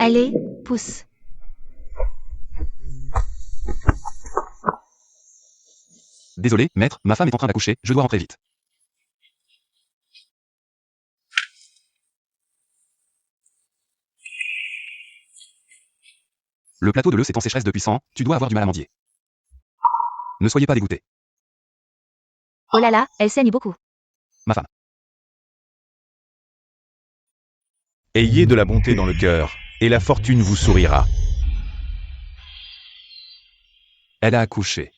Allez, pousse. Désolé, maître, ma femme est en train d'accoucher, je dois rentrer vite. Le plateau de l'œuf est en sécheresse depuis 100 ans, tu dois avoir du mal à mendier. Ne soyez pas dégoûté. Oh là là, elle saigne beaucoup. Ma femme. Ayez de la bonté dans le cœur, et la fortune vous sourira. Elle a accouché.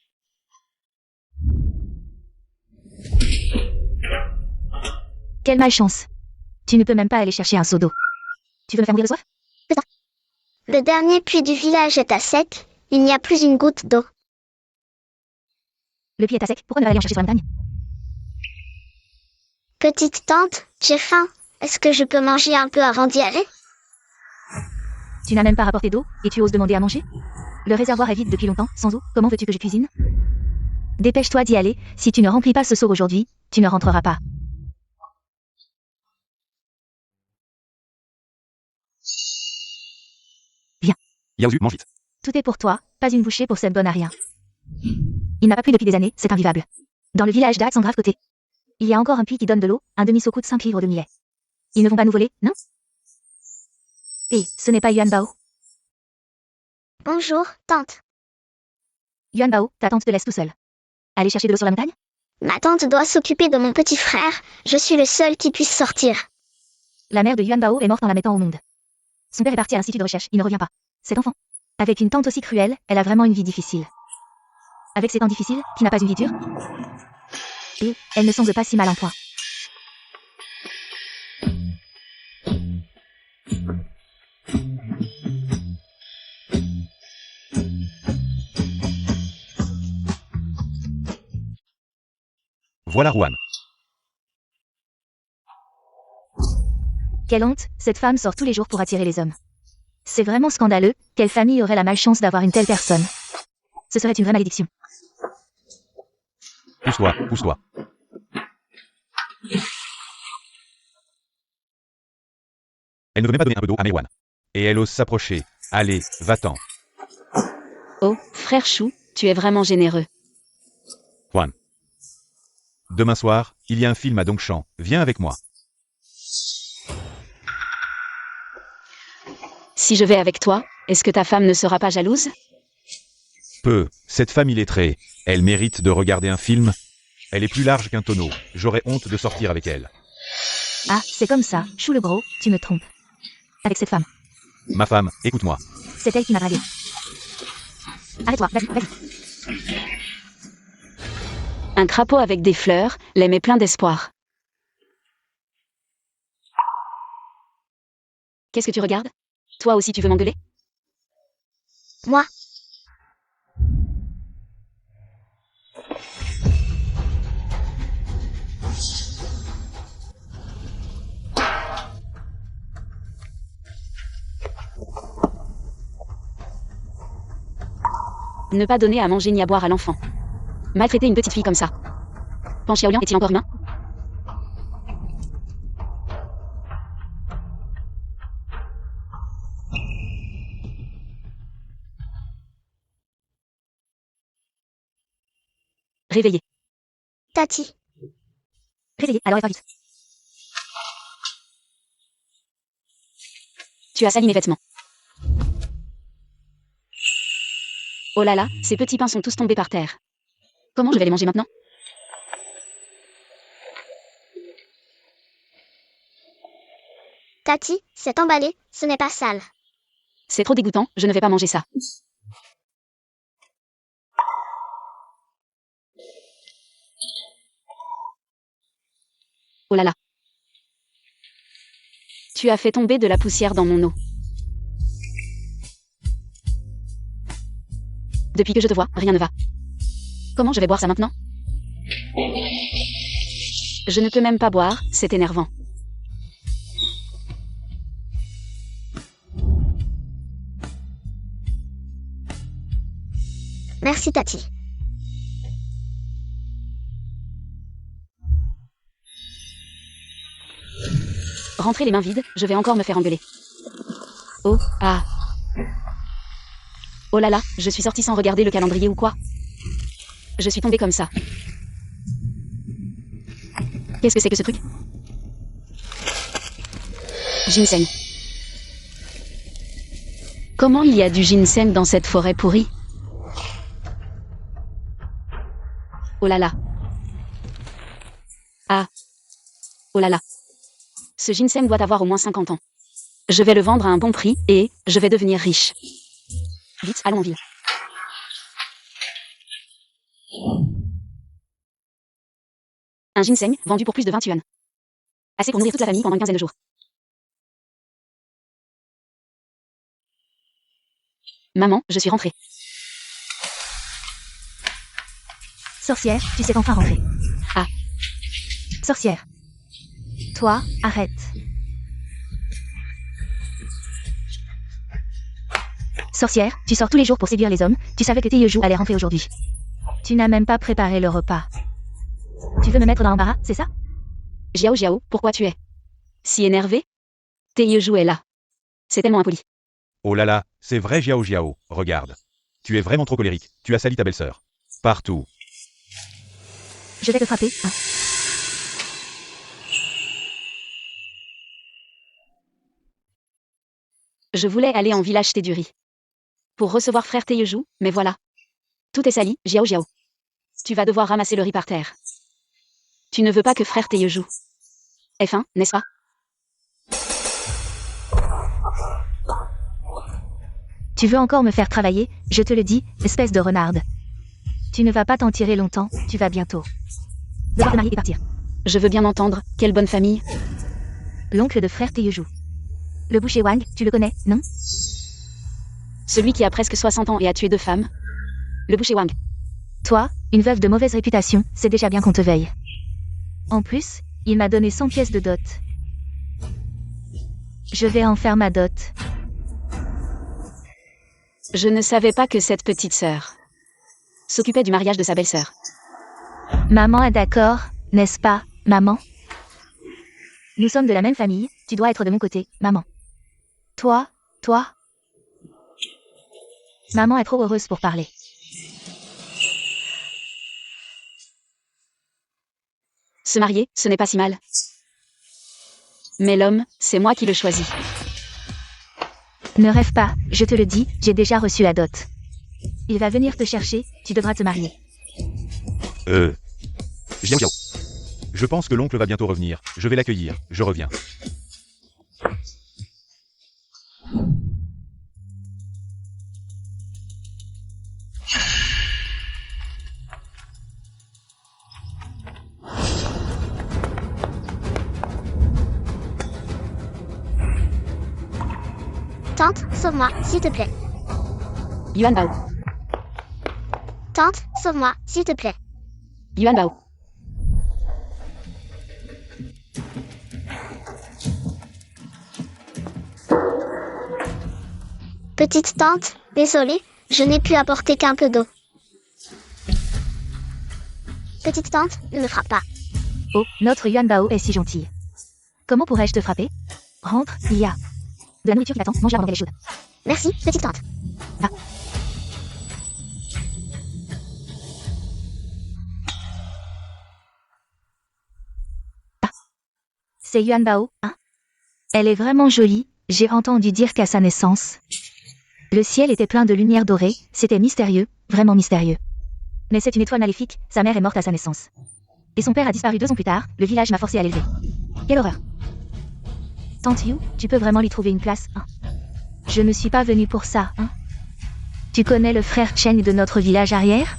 Quelle malchance. Tu ne peux même pas aller chercher un seau d'eau. Tu veux me faire mourir de soif? Le dernier puits du village est à sec, il n'y a plus une goutte d'eau. Le pied est à sec, pourquoi ne pas aller en chercher sur la montagne? Petite tante, j'ai faim. Est-ce que je peux manger un peu avant d'y aller? Tu n'as même pas rapporté d'eau, et tu oses demander à manger? Le réservoir est vide depuis longtemps, sans eau, comment veux-tu que je cuisine? Dépêche-toi d'y aller, si tu ne remplis pas ce seau aujourd'hui, tu ne rentreras pas. Yaozu, mange vite. Tout est pour toi, pas une bouchée pour cette bonne à rien. Il n'a pas plu depuis des années, c'est invivable. Dans le village d'Ax en grave côté. Il y a encore un puits qui donne de l'eau, un demi-seau coûte 5 livres de millet. Ils ne vont pas nous voler, non? Et ce n'est pas Yuan Bao. Bonjour, tante. Yuan Bao, ta tante te laisse tout seul. Aller chercher de l'eau sur la montagne? Ma tante doit s'occuper de mon petit frère, je suis le seul qui puisse sortir. La mère de Yuan Bao est morte en la mettant au monde. Son père est parti à l'institut de recherche, il ne revient pas. Cet enfant. Avec une tante aussi cruelle, elle a vraiment une vie difficile. Avec ces temps difficiles, qui n'a pas une vie dure? Et elle ne semble pas si mal en point. Voilà Juan. Quelle honte, cette femme sort tous les jours pour attirer les hommes. C'est vraiment scandaleux, quelle famille aurait la malchance d'avoir une telle personne? Ce serait une vraie malédiction. Pousse-toi, pousse-toi. Elle ne veut même pas donner un peu d'eau à Mewan. Et elle ose s'approcher. Allez, va-t'en. Oh, frère Chou, tu es vraiment généreux. Juan. Demain soir, il y a un film à Dongshan. Viens avec moi. Si je vais avec toi, est-ce que ta femme ne sera pas jalouse? Peu. Cette femme illettrée, elle mérite de regarder un film. Elle est plus large qu'un tonneau. J'aurais honte de sortir avec elle. Ah, c'est comme ça, Chou le gros, tu me trompes. Avec cette femme. Ma femme, écoute-moi. C'est elle qui m'a dragué. Arrête-toi, vas-y, vas-y. Un crapaud avec des fleurs, l'aime est plein d'espoir. Qu'est-ce que tu regardes? Toi aussi tu veux m'engueuler? Moi. Ne pas donner à manger ni à boire à l'enfant. Maltraiter une petite fille comme ça. Pan Xiaolian est-il encore humain? Réveillé. Tati. Réveillé, alors va vite. Tu as sali mes vêtements. Oh là là, ces petits pains sont tous tombés par terre. Comment je vais les manger maintenant? Tati, c'est emballé, ce n'est pas sale. C'est trop dégoûtant, je ne vais pas manger ça. Oh là là. Tu as fait tomber de la poussière dans mon eau. Depuis que je te vois, rien ne va. Comment je vais boire ça maintenant? Je ne peux même pas boire, c'est énervant. Merci Tati. Rentrer les mains vides, je vais encore me faire engueuler. Oh, ah. Oh là là, je suis sortie sans regarder le calendrier ou quoi? Je suis tombée comme ça. Qu'est-ce que c'est que ce truc? Ginseng. Comment il y a du ginseng dans cette forêt pourrie? Oh là là. Ah. Oh là là. Ce ginseng doit avoir au moins 50 ans. Je vais le vendre à un bon prix et je vais devenir riche. Vite, allons en ville. Un ginseng vendu pour plus de 20 yuan. Assez pour nourrir toute la famille pendant une quinzaine de jours. Maman, je suis rentrée. Sorcière, tu sais enfin rentrer. Ah. Sorcière. Toi, arrête. Sorcière, tu sors tous les jours pour séduire les hommes, tu savais que Taeyeju allait rentrer aujourd'hui. Tu n'as même pas préparé le repas. Tu veux me mettre dans l'embarras, c'est ça? Jiao Jiao, pourquoi tu es si énervé? Taeyeju est là. C'est tellement impoli. Oh là là, c'est vrai Jiao Jiao, regarde. Tu es vraiment trop colérique, tu as sali ta belle-sœur. Partout. Je vais te frapper, hein. Je voulais aller en ville acheter du riz. Pour recevoir frère Taeyeju, mais voilà. Tout est sali, Jiao Jiao. Tu vas devoir ramasser le riz par terre. Tu ne veux pas que frère Taeyeju ait faim, n'est-ce pas? Tu veux encore me faire travailler, je te le dis, espèce de renarde. Tu ne vas pas t'en tirer longtemps, tu vas bientôt devoir te marier et partir. Je veux bien entendre, quelle bonne famille. L'oncle de frère Taeyeju. Le boucher Wang, tu le connais, non? Celui qui a presque 60 ans et a tué 2 femmes. Le boucher Wang. Toi, une veuve de mauvaise réputation, c'est déjà bien qu'on te veille. En plus, il m'a donné 100 pièces de dot. Je vais en faire ma dot. Je ne savais pas que cette petite sœur s'occupait du mariage de sa belle-sœur. Maman est d'accord, n'est-ce pas, maman? Nous sommes de la même famille, tu dois être de mon côté, maman. Toi. Maman est trop heureuse pour parler. Se marier, ce n'est pas si mal. Mais l'homme, c'est moi qui le choisis. Ne rêve pas, je te le dis, j'ai déjà reçu la dot. Il va venir te chercher, tu devras te marier. Jiao Jiao. Je pense que l'oncle va bientôt revenir, je vais l'accueillir, je reviens. Tante, sauve-moi, s'il te plaît. Yuan Bao. Tante, sauve-moi, s'il te plaît. Yuan Bao. Petite tante, désolée, je n'ai pu apporter qu'un peu d'eau. Petite tante, ne me frappe pas. Oh, notre Yuan Bao est si gentille. Comment pourrais-je te frapper? Rentre, il y a de la nourriture qui t'attend, mange-la pendant qu'elle est chaude. Merci, petite tante. Va. C'est Yuan Bao, hein? Elle est vraiment jolie, j'ai entendu dire qu'à sa naissance, le ciel était plein de lumière dorée, c'était mystérieux, vraiment mystérieux. Mais c'est une étoile maléfique, sa mère est morte à sa naissance. Et son père a disparu 2 ans plus tard, le village m'a forcé à l'élever. Quelle horreur. Tante Yu, tu peux vraiment lui trouver une place, hein? Je ne suis pas venue pour ça, hein? Tu connais le frère Chen de notre village arrière?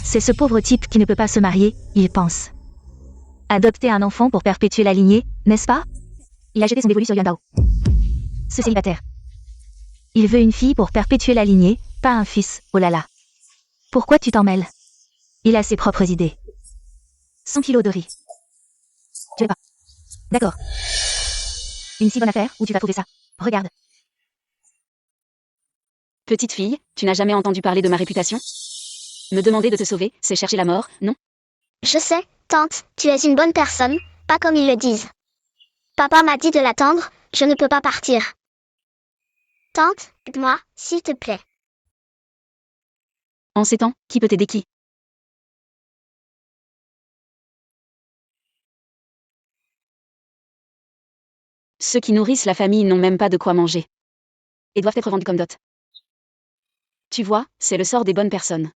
C'est ce pauvre type qui ne peut pas se marier, il pense adopter un enfant pour perpétuer la lignée, n'est-ce pas? Il a jeté son dévolu sur Yuan Bao. Ce célibataire. Il veut une fille pour perpétuer la lignée, pas un fils, oh là là. Pourquoi tu t'en mêles? Il a ses propres idées. 100 kilos de riz. Tu veux pas? D'accord. Une si bonne affaire, où tu vas trouver ça? Regarde. Petite fille, tu n'as jamais entendu parler de ma réputation? Me demander de te sauver, c'est chercher la mort, non? Je sais, tante, tu es une bonne personne, pas comme ils le disent. Papa m'a dit de l'attendre, je ne peux pas partir. Tante, aide-moi, s'il te plaît. En ces temps, qui peut t'aider qui? Ceux qui nourrissent la famille n'ont même pas de quoi manger. Et doivent être vendus comme dot. Tu vois, c'est le sort des bonnes personnes.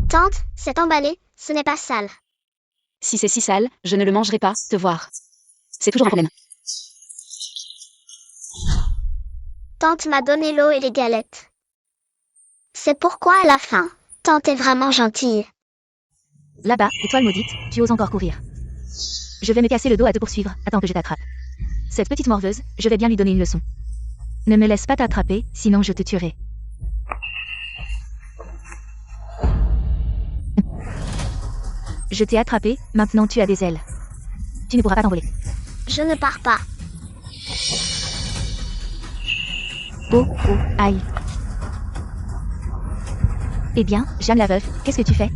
Tante, c'est emballé, ce n'est pas sale. Si c'est si sale, je ne le mangerai pas, te voir. C'est toujours un problème. Tante m'a donné l'eau et les galettes. C'est pourquoi elle a faim. Tante est vraiment gentille. Là-bas, étoile maudite, tu oses encore courir. Je vais me casser le dos à te poursuivre, attends que je t'attrape. Cette petite morveuse, je vais bien lui donner une leçon. Ne me laisse pas t'attraper, sinon je te tuerai. Je t'ai attrapé, maintenant tu as des ailes. Tu ne pourras pas t'envoler. Je ne pars pas. Oh, oh, aïe. Eh bien, Jeanne la veuve, qu'est-ce que tu fais?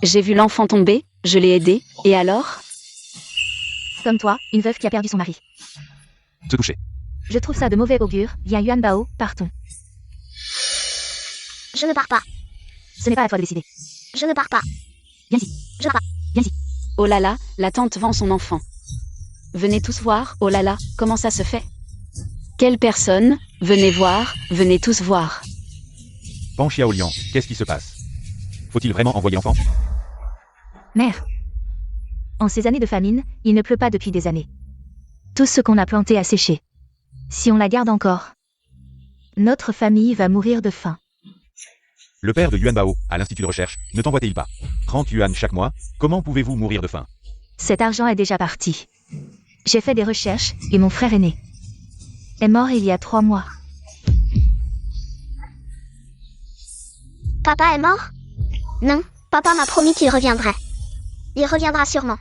J'ai vu l'enfant tomber, je l'ai aidé, et alors? Comme toi, une veuve qui a perdu son mari. Se toucher. Je trouve ça de mauvais augure, viens Yuan Bao, partons. Je ne pars pas. Ce n'est pas à toi de décider. Je ne pars pas. Viens-y. Je pars pas. Viens-y. Oh là là, la tante vend son enfant. Venez tous voir, oh là là, comment ça se fait? Quelle personne? Venez voir, venez tous voir. Pan Xiaoliang, qu'est-ce qui se passe? Faut-il vraiment envoyer l'enfant? Mère. En ces années de famine, il ne pleut pas depuis des années. Tout ce qu'on a planté a séché. Si on la garde encore, notre famille va mourir de faim. Le père de Yuan Bao, à l'Institut de recherche, ne t'envoie-t-il pas 30 yuan chaque mois? Comment pouvez-vous mourir de faim? Cet argent est déjà parti. J'ai fait des recherches, et mon frère aîné est mort il y a 3 mois. Papa est mort? Non, papa m'a promis qu'il reviendrait. Il reviendra sûrement.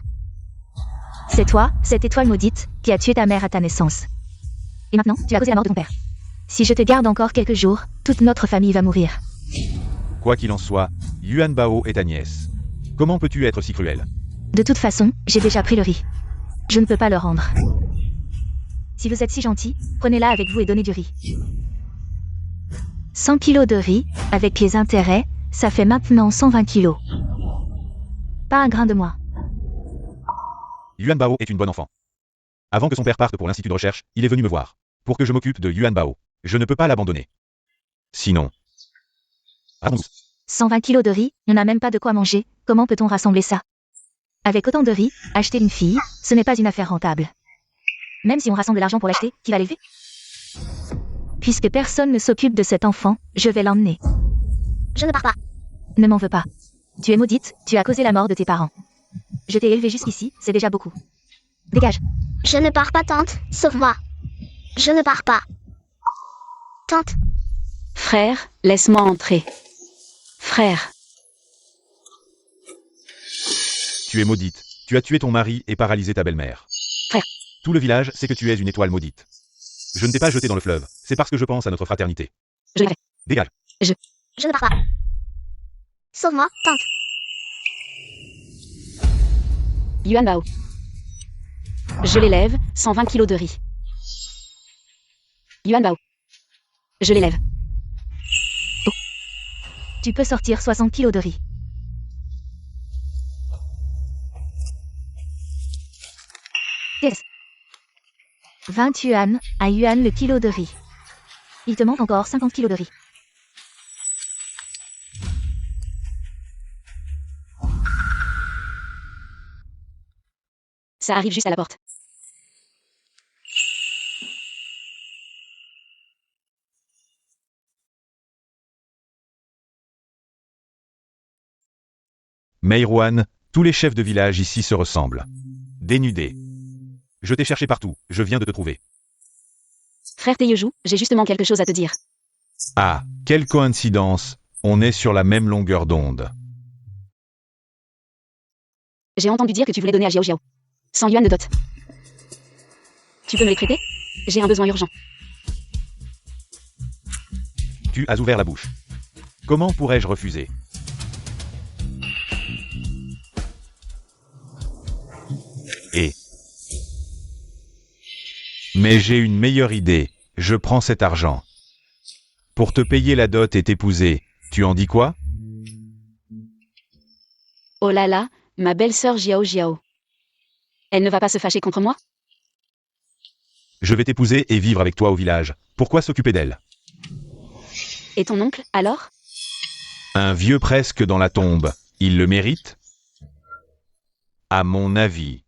C'est toi, cette étoile maudite, qui a tué ta mère à ta naissance. Et maintenant, tu as causé la mort de ton père. Si je te garde encore quelques jours, toute notre famille va mourir. Quoi qu'il en soit, Yuan Bao est ta nièce. Comment peux-tu être si cruel? De toute façon, j'ai déjà pris le riz. Je ne peux pas le rendre. Si vous êtes si gentil, prenez-la avec vous et donnez du riz. 100 kilos de riz, avec les intérêts, ça fait maintenant 120 kilos. Pas un grain de moins. Yuan Bao est une bonne enfant. Avant que son père parte pour l'Institut de recherche, il est venu me voir. Pour que je m'occupe de Yuan Bao. Je ne peux pas l'abandonner. Sinon... Allons-nous. 120 kilos de riz, on n'a même pas de quoi manger, comment peut-on rassembler ça? Avec autant de riz, acheter une fille, ce n'est pas une affaire rentable. Même si on rassemble de l'argent pour l'acheter, qui va l'élever? Puisque personne ne s'occupe de cet enfant, je vais l'emmener. Je ne pars pas. Ne m'en veux pas. Tu es maudite, tu as causé la mort de tes parents. Je t'ai élevé jusqu'ici, c'est déjà beaucoup. Dégage. Je ne pars pas, tante, sauve-moi. Je ne pars pas. Tante, Frère, laisse-moi entrer. Frère, Tu es maudite. Tu as tué ton mari et paralysé ta belle-mère. Frère. Tout le village sait que tu es une étoile maudite. Je ne t'ai pas jeté dans le fleuve, c'est parce que je pense à notre fraternité. je l'ai fait. Dégage. je ne pars pas. Sauve-moi, tante. Yuan Bao. Je l'élève, 120 kilos de riz. Yuan Bao. Je l'élève. Tu peux sortir 60 kilos de riz. Yes. 20 yuan, 1 yuan le kilo de riz. Il te manque encore 50 kilos de riz. Ça arrive juste à la porte. Meirwan, tous les chefs de village ici se ressemblent. Dénudés. Je t'ai cherché partout, je viens de te trouver. Frère Taeyejou, j'ai justement quelque chose à te dire. Ah, quelle coïncidence, on est sur la même longueur d'onde. J'ai entendu dire que tu voulais donner à Jiao Jiao 100 yuan de dot. Tu peux me les prêter? J'ai un besoin urgent. Tu as ouvert la bouche. Comment pourrais-je refuser? Et... Mais j'ai une meilleure idée. Je prends cet argent. Pour te payer la dot et t'épouser, tu en dis quoi? Oh là là, ma belle-sœur Jiao Jiao. Elle ne va pas se fâcher contre moi? Je vais t'épouser et vivre avec toi au village. Pourquoi s'occuper d'elle? Et ton oncle, alors? Un vieux presque dans la tombe. Il le mérite? À mon avis.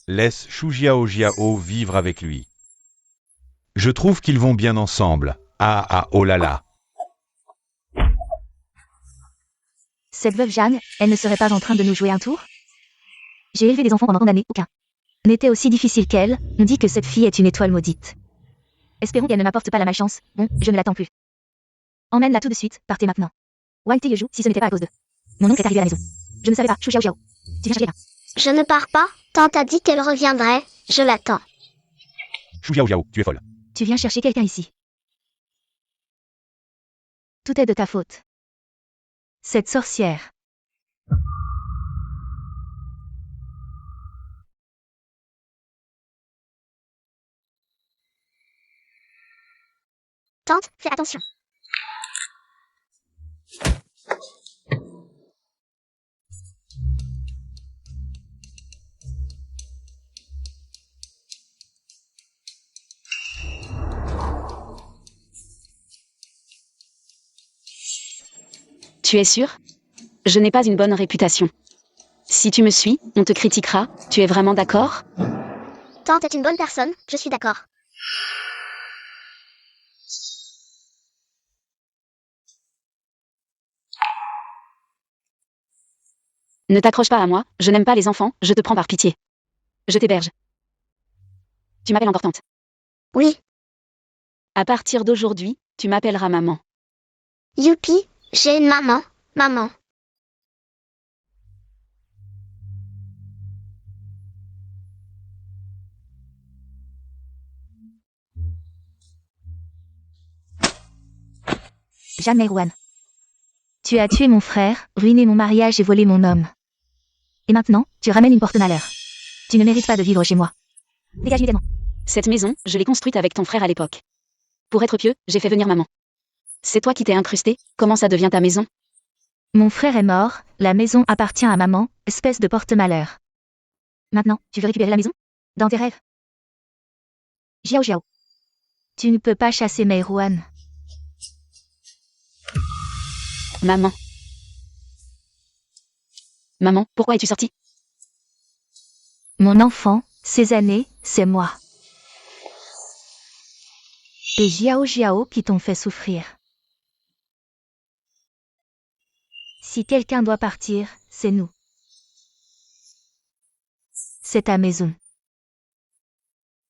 Laisse Shu Jiao Jiao vivre avec lui. Je trouve qu'ils vont bien ensemble. Ah ah oh là là. Cette veuve Jeanne, elle ne serait pas en train de nous jouer un tour? J'ai élevé des enfants pendant tant d'années, aucun n'était aussi difficile qu'elle. On dit que cette fille est une étoile maudite. Espérons qu'elle ne m'apporte pas la malchance. Bon, je ne l'attends plus. Emmène-la tout de suite, partez maintenant. Wang Teyeju, si ce n'était pas à cause de... Mon oncle est arrivé à la maison. Je ne savais pas, Shu Jiao Jiao. Tu viens chercher là. Je ne pars pas, tante a dit qu'elle reviendrait, je l'attends. Shu Jiao Jiao, tu es folle. Tu viens chercher quelqu'un ici. Tout est de ta faute. Cette sorcière. Tante, fais attention. Tu es sûr? Je n'ai pas une bonne réputation. Si tu me suis, on te critiquera. Tu es vraiment d'accord? Tante est une bonne personne, je suis d'accord. Ne t'accroche pas à moi, je n'aime pas les enfants, je te prends par pitié. Je t'héberge. Tu m'appelles encore tante. Oui, À partir d'aujourd'hui, tu m'appelleras maman. youpi, j'ai une maman, maman. Jeanne Meirouane. Tu as tué mon frère, ruiné mon mariage et volé mon homme. Et maintenant, tu ramènes une porte-malheur. Tu ne mérites pas de vivre chez moi. Dégage immédiatement. Cette maison, je l'ai construite avec ton frère à l'époque. Pour être pieux, j'ai fait venir maman. C'est toi qui t'es incrusté, comment ça devient ta maison? Mon frère est mort, la maison appartient à maman, espèce de porte-malheur. Maintenant, tu veux récupérer la maison? Dans tes rêves. Jiao Jiao. Tu ne peux pas chasser Meirouane. Maman. Maman, pourquoi es-tu sortie? Mon enfant, ces années, c'est moi. Et Jiao Jiao qui t'ont fait souffrir. Si quelqu'un doit partir, c'est nous. C'est ta maison.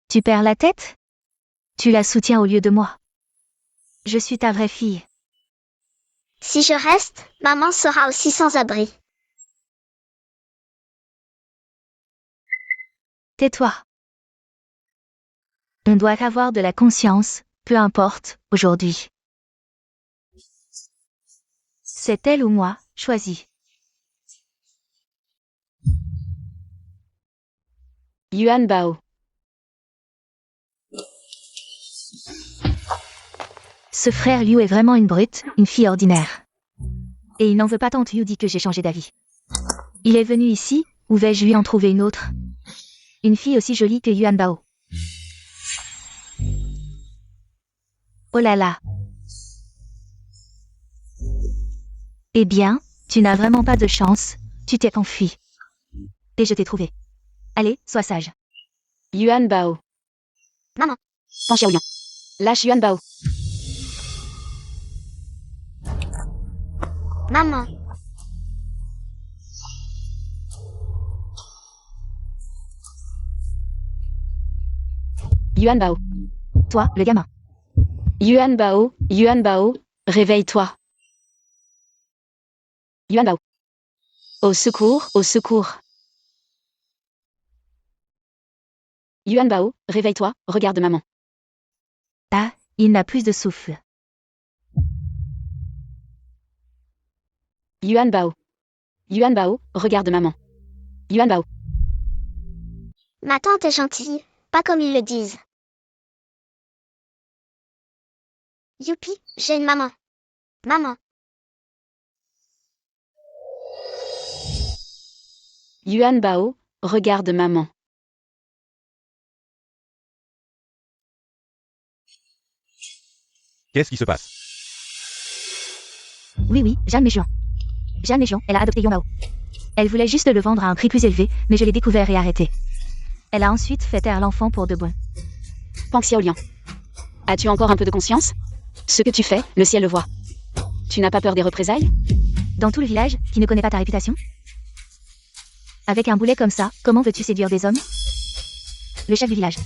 Tu perds la tête? Tu la soutiens au lieu de moi. Je suis ta vraie fille. Si je reste, maman sera aussi sans abri. Tais-toi. On doit avoir de la conscience, peu importe, aujourd'hui. C'est elle ou moi, choisis. Yuan Bao. Ce frère Liu est vraiment une brute, une fille ordinaire. Et il n'en veut pas tant Liu dit que j'ai changé d'avis. Il est venu ici, où vais-je lui en trouver une autre? Une fille aussi jolie que Yuan Bao. Oh là là. Eh bien, tu n'as vraiment pas de chance, tu t'es enfui. Et je t'ai trouvé. Allez, sois sage. Yuan Bao. Maman. Pan Xiaoyan. Lâche Yuan Bao. Maman. Yuan Bao. Toi, le gamin. Yuan Bao, réveille-toi. Yuan Bao. Au secours, au secours. Yuan Bao, réveille-toi, regarde maman. Ah, il n'a plus de souffle. Yuan Bao. Yuan Bao, regarde maman. Yuan Bao. Ma tante est gentille, pas comme ils le disent. Youpi, j'ai une maman. Maman. Yuan Bao, regarde maman. Qu'est-ce qui se passe? Oui, Jeanne Méjuan. Jeanne Méjuan, elle a adopté Yongbao. Elle voulait juste le vendre à un prix plus élevé, mais je l'ai découvert et arrêté. Elle a ensuite fait taire l'enfant pour de bon. Pang Xiaoliang. As-tu encore un peu de conscience? Ce que tu fais, le ciel le voit. Tu n'as pas peur des représailles? Dans tout le village, qui ne connaît pas ta réputation? Avec un boulet comme ça, comment veux-tu séduire des hommes? Le chef du village.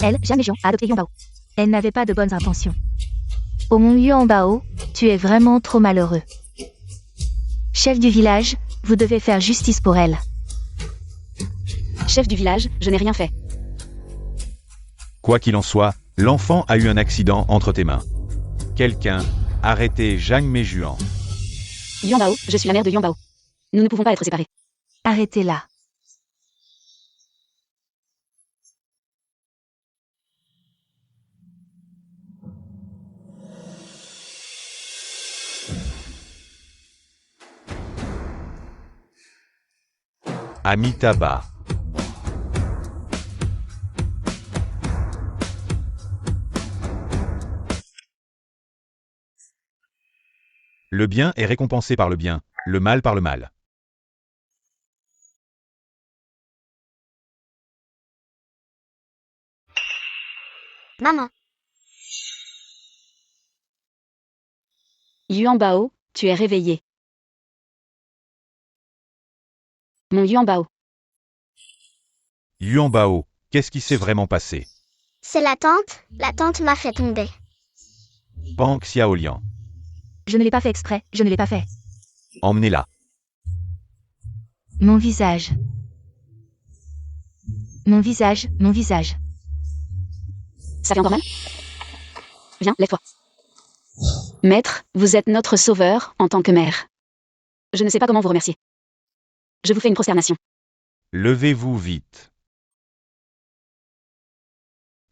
Elle, Jeanne Méjuan, a adopté Yongbao. Elle n'avait pas de bonnes intentions. Oh mon Yongbao, tu es vraiment trop malheureux. Chef du village, vous devez faire justice pour elle. Chef du village, je n'ai rien fait. Quoi qu'il en soit, l'enfant a eu un accident entre tes mains. Quelqu'un, arrêtez Zhang Méjuan. Yuan Bao, je suis la mère de Yuan Bao. Nous ne pouvons pas être séparés. Arrêtez-la. Amitabha. Le bien est récompensé par le bien, le mal par le mal. Maman. Yuan Bao, tu es réveillé. Mon Yuan Bao. Yuan Bao, qu'est-ce qui s'est vraiment passé? C'est la tante m'a fait tomber. Pang Xiaoliang. Je ne l'ai pas fait exprès, je ne l'ai pas fait. Emmenez-la. Mon visage. Mon visage, mon visage. Ça fait encore mal? Viens, lève-toi. Maître, vous êtes notre sauveur en tant que mère. Je ne sais pas comment vous remercier. Je vous fais une prosternation. Levez-vous vite.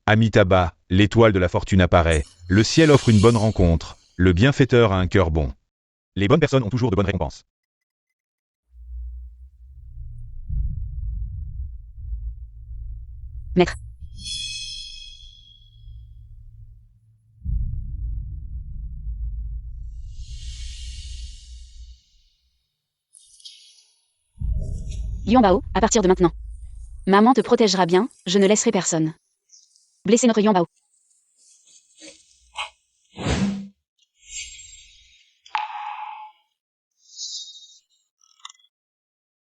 Amitabha, l'étoile de la fortune apparaît. Le ciel offre une bonne rencontre. Le bienfaiteur a un cœur bon. Les bonnes personnes ont toujours de bonnes récompenses. Maître. Yuan Bao, à partir de maintenant. Maman te protégera bien, je ne laisserai personne blesser notre Yuan Bao.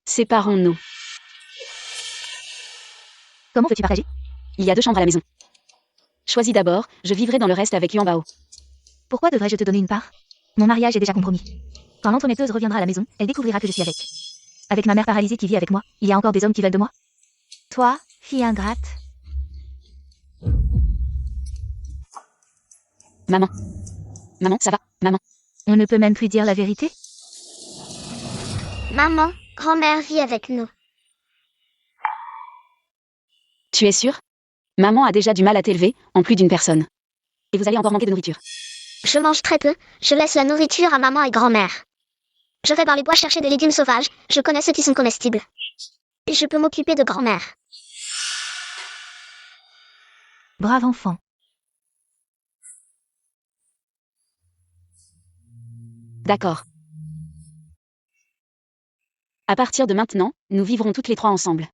Séparons-nous. Comment veux-tu partager? Il y a 2 chambres à la maison. Choisis d'abord, je vivrai dans le reste avec Yuan Bao. Pourquoi devrais-je te donner une part? Mon mariage est déjà compromis. Quand l'entremetteuse reviendra à la maison, elle découvrira que je suis avec. Avec ma mère paralysée qui vit avec moi, il y a encore des hommes qui veulent de moi? Toi, fille ingrate. Maman. Maman, ça va, maman. On ne peut même plus dire la vérité? Maman, grand-mère vit avec nous. Tu es sûre? Maman a déjà du mal à t'élever, en plus d'une personne. Et vous allez encore manquer de nourriture. Je mange très peu, je laisse la nourriture à maman et grand-mère. Je vais dans les bois chercher des légumes sauvages, je connais ceux qui sont comestibles. Et je peux m'occuper de grand-mère. Brave enfant. D'accord. À partir de maintenant, nous vivrons toutes les 3 ensemble.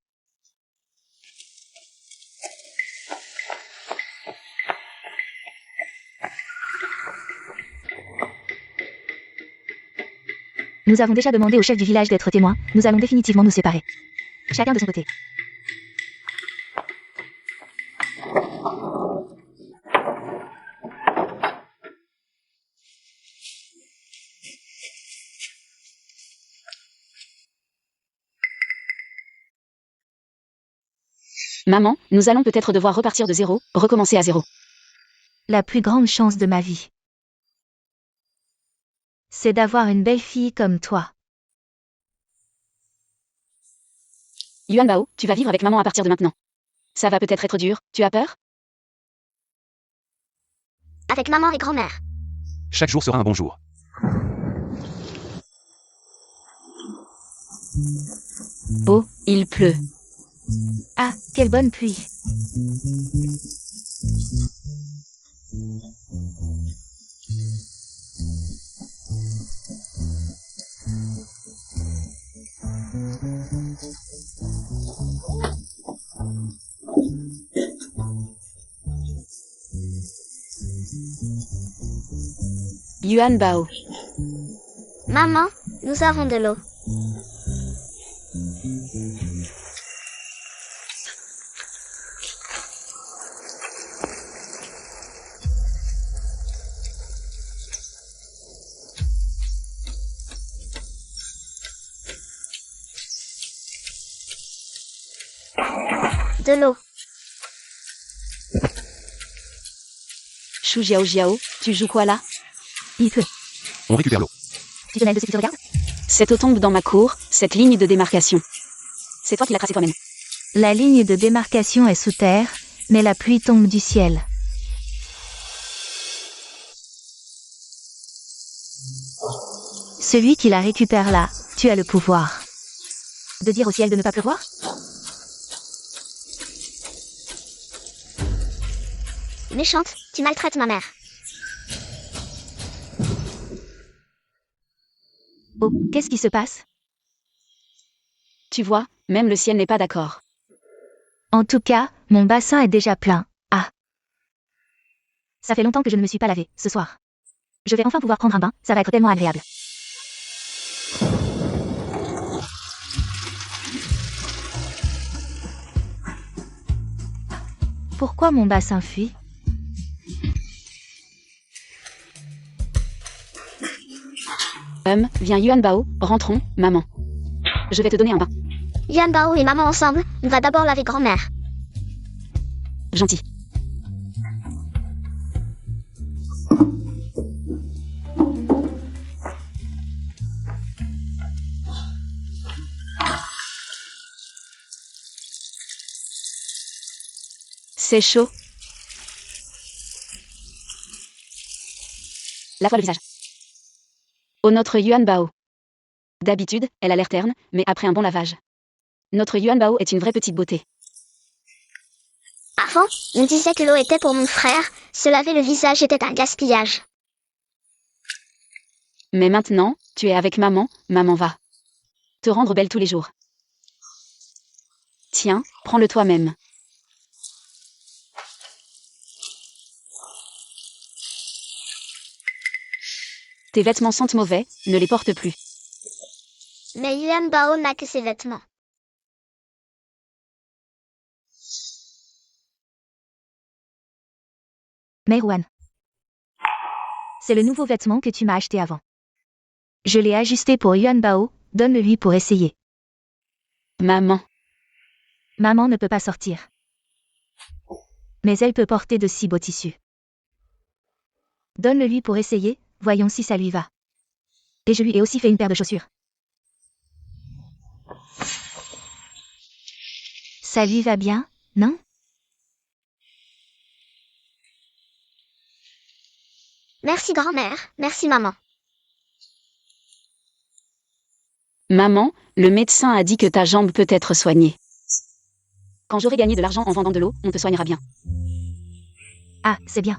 Nous avons déjà demandé au chef du village d'être témoin, nous allons définitivement nous séparer. Chacun de son côté. Maman, nous allons peut-être devoir repartir de zéro, recommencer à zéro. La plus grande chance de ma vie, c'est d'avoir une belle fille comme toi. Yuan Bao, tu vas vivre avec maman à partir de maintenant. Ça va peut-être être dur, tu as peur? Avec maman et grand-mère. Chaque jour sera un bon jour. Oh, il pleut. Ah, quelle bonne pluie. Yuan Bao. Maman, nous avons de l'eau. De l'eau. Shu Jiao Jiao, tu joues quoi là? Il pleut. On récupère l'eau. Tu te mêles de ce que tu regardes? Cette eau tombe dans ma cour, cette ligne de démarcation. C'est toi qui l'as tracée toi-même. La ligne de démarcation est sous terre, mais la pluie tombe du ciel. Celui qui la récupère là, tu as le pouvoir. De dire au ciel de ne pas pleuvoir? Méchante, tu maltraites ma mère. Oh, qu'est-ce qui se passe? Tu vois, même le ciel n'est pas d'accord. En tout cas, mon bassin est déjà plein. Ah. Ça fait longtemps que je ne me suis pas lavé, ce soir. Je vais enfin pouvoir prendre un bain, ça va être tellement agréable. Pourquoi mon bassin fuit? Viens Yuan Bao, rentrons, maman. Je vais te donner un bain. Yuan Bao et maman ensemble, on va d'abord laver grand-mère. Gentil. C'est chaud. Lave-toi le visage. Oh notre Yuan Bao. D'habitude, elle a l'air terne, mais après un bon lavage. Notre Yuan Bao est une vraie petite beauté. Avant, on disait que l'eau était pour mon frère, se laver le visage était un gaspillage. Mais maintenant, tu es avec maman, maman va te rendre belle tous les jours. Tiens, prends-le toi-même. Tes vêtements sentent mauvais, ne les porte plus. Mais Yuan Bao n'a que ses vêtements. Merouane. C'est le nouveau vêtement que tu m'as acheté avant. Je l'ai ajusté pour Yuan Bao, donne-le-lui pour essayer. Maman. Maman ne peut pas sortir. Mais elle peut porter de si beaux tissus. Donne-le-lui pour essayer, voyons si ça lui va. Et je lui ai aussi fait une paire de chaussures. Ça lui va bien, non? Merci grand-mère, merci maman. Maman, le médecin a dit que ta jambe peut être soignée. Quand j'aurai gagné de l'argent en vendant de l'eau, on te soignera bien. Ah, c'est bien.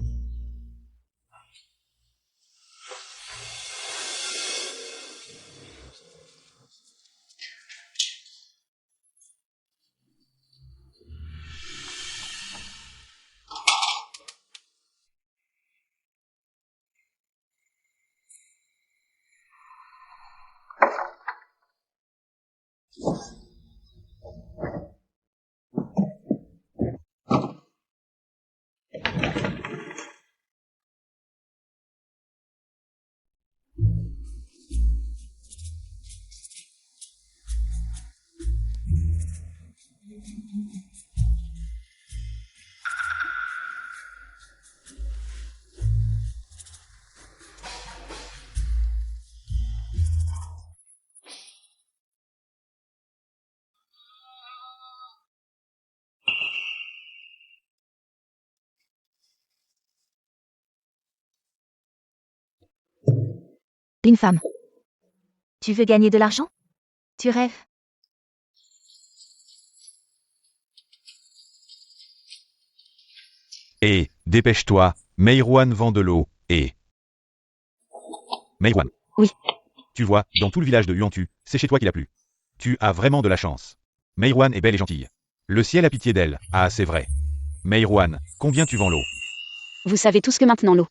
Une femme. Tu veux gagner de l'argent? Tu rêves. Et, dépêche-toi, Meirwan vend de l'eau, et... Meirwan. Oui. Tu vois, dans tout le village de Huantu, c'est chez toi qu'il a plu. Tu as vraiment de la chance. Meirwan est belle et gentille. Le ciel a pitié d'elle, ah c'est vrai. Meirwan, combien tu vends l'eau? Vous savez tous que maintenant l'eau.